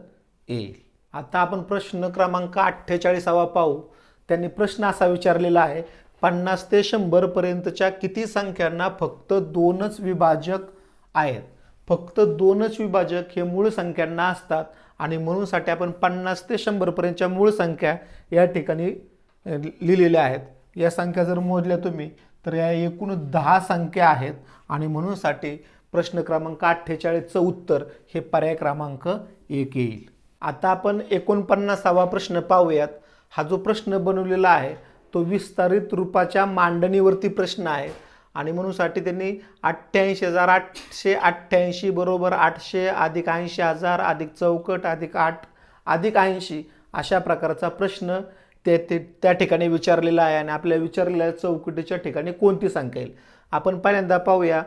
येईल. आता आपण प्रश्न क्रमांक 48 पाहू. त्यांनी प्रश्न असा विचारलेला आहे, 50 ते 100 पर्यंतच्या किती संख्यांना फक्त 2च विभाजक आहेत. फक्त 2च विभाजक हे मूळ संख्यांना असतात आणि म्हणूनसाठी आपण 50 ते 100 पर्यंतच्या मूळ संख्या या ठिकाणी लिहिलेल्या आहेत. या संख्या जर मोजल्या तुम्ही तर या एकूण 10 संख्या आहेत आणि म्हणूनसाठी प्रश्न क्रमांक 48चं उत्तर हे पर्याय क्रमांक 1 येईल. आता आपण 49वा प्रश्न पाहूयात. हा जो प्रश्न बनवलेला आहे तो विस्तारित रूपाच्या मांडणीवरती प्रश्न आहे आणि म्हणूनसाठी त्यांनी 88,888 बरोबर 800 अधिक 80,000 अधिक चौकट अधिक 8 अधिक 80 अशा प्रकारचा प्रश्न त्या ठिकाणी विचारलेला आहे आणि आपल्या विचारलेल्या चौकटीच्या ठिकाणी कोणती संख्या येईल. आपण पहिल्यांदा पाहूया.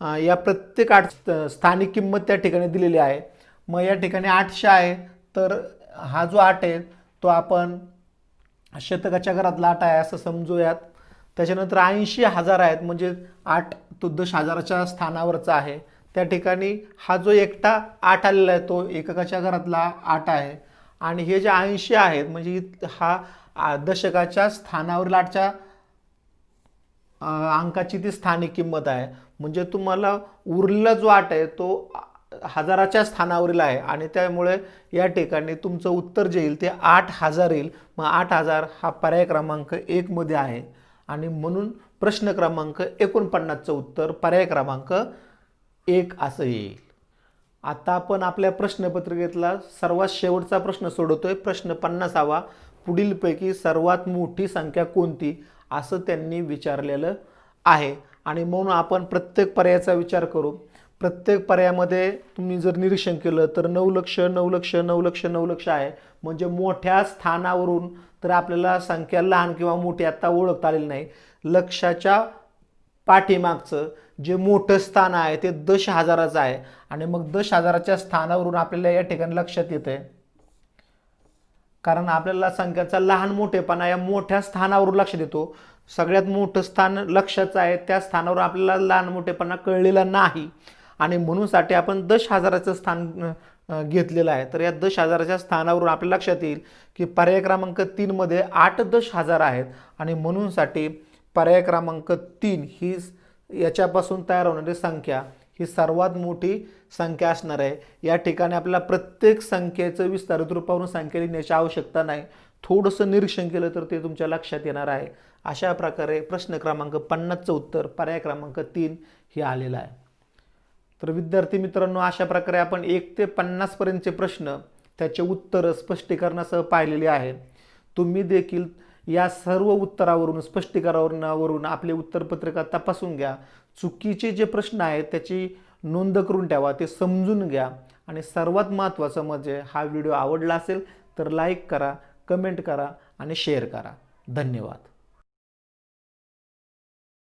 या प्रत्येक 8 स्थानिक किंमत त्या ठिकाणी दिलेली आहे. मग या ठिकाणी 800 आहे तर हा जो 8 आहे तो आपण शतकाच्या घरातला 8 आहे असं समजूयात. त्याच्यानंतर 80,000 आहेत म्हणजे 8 तो 10,000च्या स्थानावरचा आहे. त्या ठिकाणी हा जो एकटा 8 आलेला आहे तो एककाच्या घरातला 8 आहे आणि हे जे 80 आहेत म्हणजे हा दशकाच्या स्थानावरील 8च्या अंकाची ती स्थानिक किंमत आहे. म्हणजे तुम्हाला उरलेला जो 8 आहे तो 1000च्या स्थानावरील आहे आणि त्यामुळे या ठिकाणी तुमचं उत्तर जे येईल ते 8000 येईल. मग 8000 हा पर्याय क्रमांक 1 मध्ये आहे आणि म्हणून प्रश्न क्रमांक 49चं उत्तर पर्याय क्रमांक 1 असं येईल. आता आपण आपल्या प्रश्नपत्रिकेतला सर्वात शेवटचा प्रश्न सोडवतोय. प्रश्न 50वा. पुढीलपैकी सर्वात मोठी संख्या कोणती असं त्यांनी विचारलेलं आहे आणि म्हणून आपण प्रत्येक पर्यायाचा विचार करू. प्रत्येक पर्यायामध्ये तुम्ही जर निरीक्षण केलं तर 9 लक्ष 9 लक्ष 9 लक्ष 9 लक्ष आहे. म्हणजे मोठ्या स्थानावरून तर आपल्याला संख्या लहान किंवा मोठी आता ओळखता आलेली नाही. लक्षाच्या पाठीमागचं जे मोठं स्थान आहे ते 10,000चं आहे आणि मग 10,000च्या स्थानावरून आपल्याला या ठिकाणी लक्षात येते कारण आपल्याला संख्याचा लहान मोठेपणा या मोठ्या स्थानावरून लक्षात येतो. सगळ्यात मोठं स्थान लक्षाचं आहे त्या स्थानावर आपल्याला लहान मोठेपणा कळलेला नाही आणि म्हणूनसाठी आपण 10,000चं स्थान घेतलेलं आहे. तर या 10,000च्या स्थानावरून आपल्या लक्षात येईल की पर्याय क्रमांक 3 मध्ये 8 10,000 आहेत आणि म्हणूनसाठी पर्याय क्रमांक 3 ही याच्यापासून तयार होणारी संख्या ही सर्वात मोठी संख्या असणार आहे. या ठिकाणी आपल्याला प्रत्येक संख्येचं विस्तारित रूपावरून संख्या लिहिण्याची आवश्यकता नाही. थोडंसं निरीक्षण केलं तर ते तुमच्या लक्षात येणार आहे. अशा प्रकारे प्रश्न क्रमांक 50चं उत्तर पर्याय क्रमांक 3 हे आलेलं आहे. तर विद्यार्थी मित्रांनो, अशा प्रकारे आपण 1 ते 50 पर्यंतचे प्रश्न त्याचे उत्तर स्पष्टीकरणासह पाहिलेले आहेत. तुम्ही देखील या सर्व उत्तरावरून स्पष्टीकरणावरून आपली उत्तरपत्रिका तपासून घ्या. चुकीचे जे प्रश्न आहेत त्याची नोंद करून ठेवा, ते समजून घ्या आणि सर्वात महत्त्वाचं म्हणजे हा व्हिडिओ आवडला असेल तर लाईक करा, कमेंट करा आणि शेअर करा. धन्यवाद.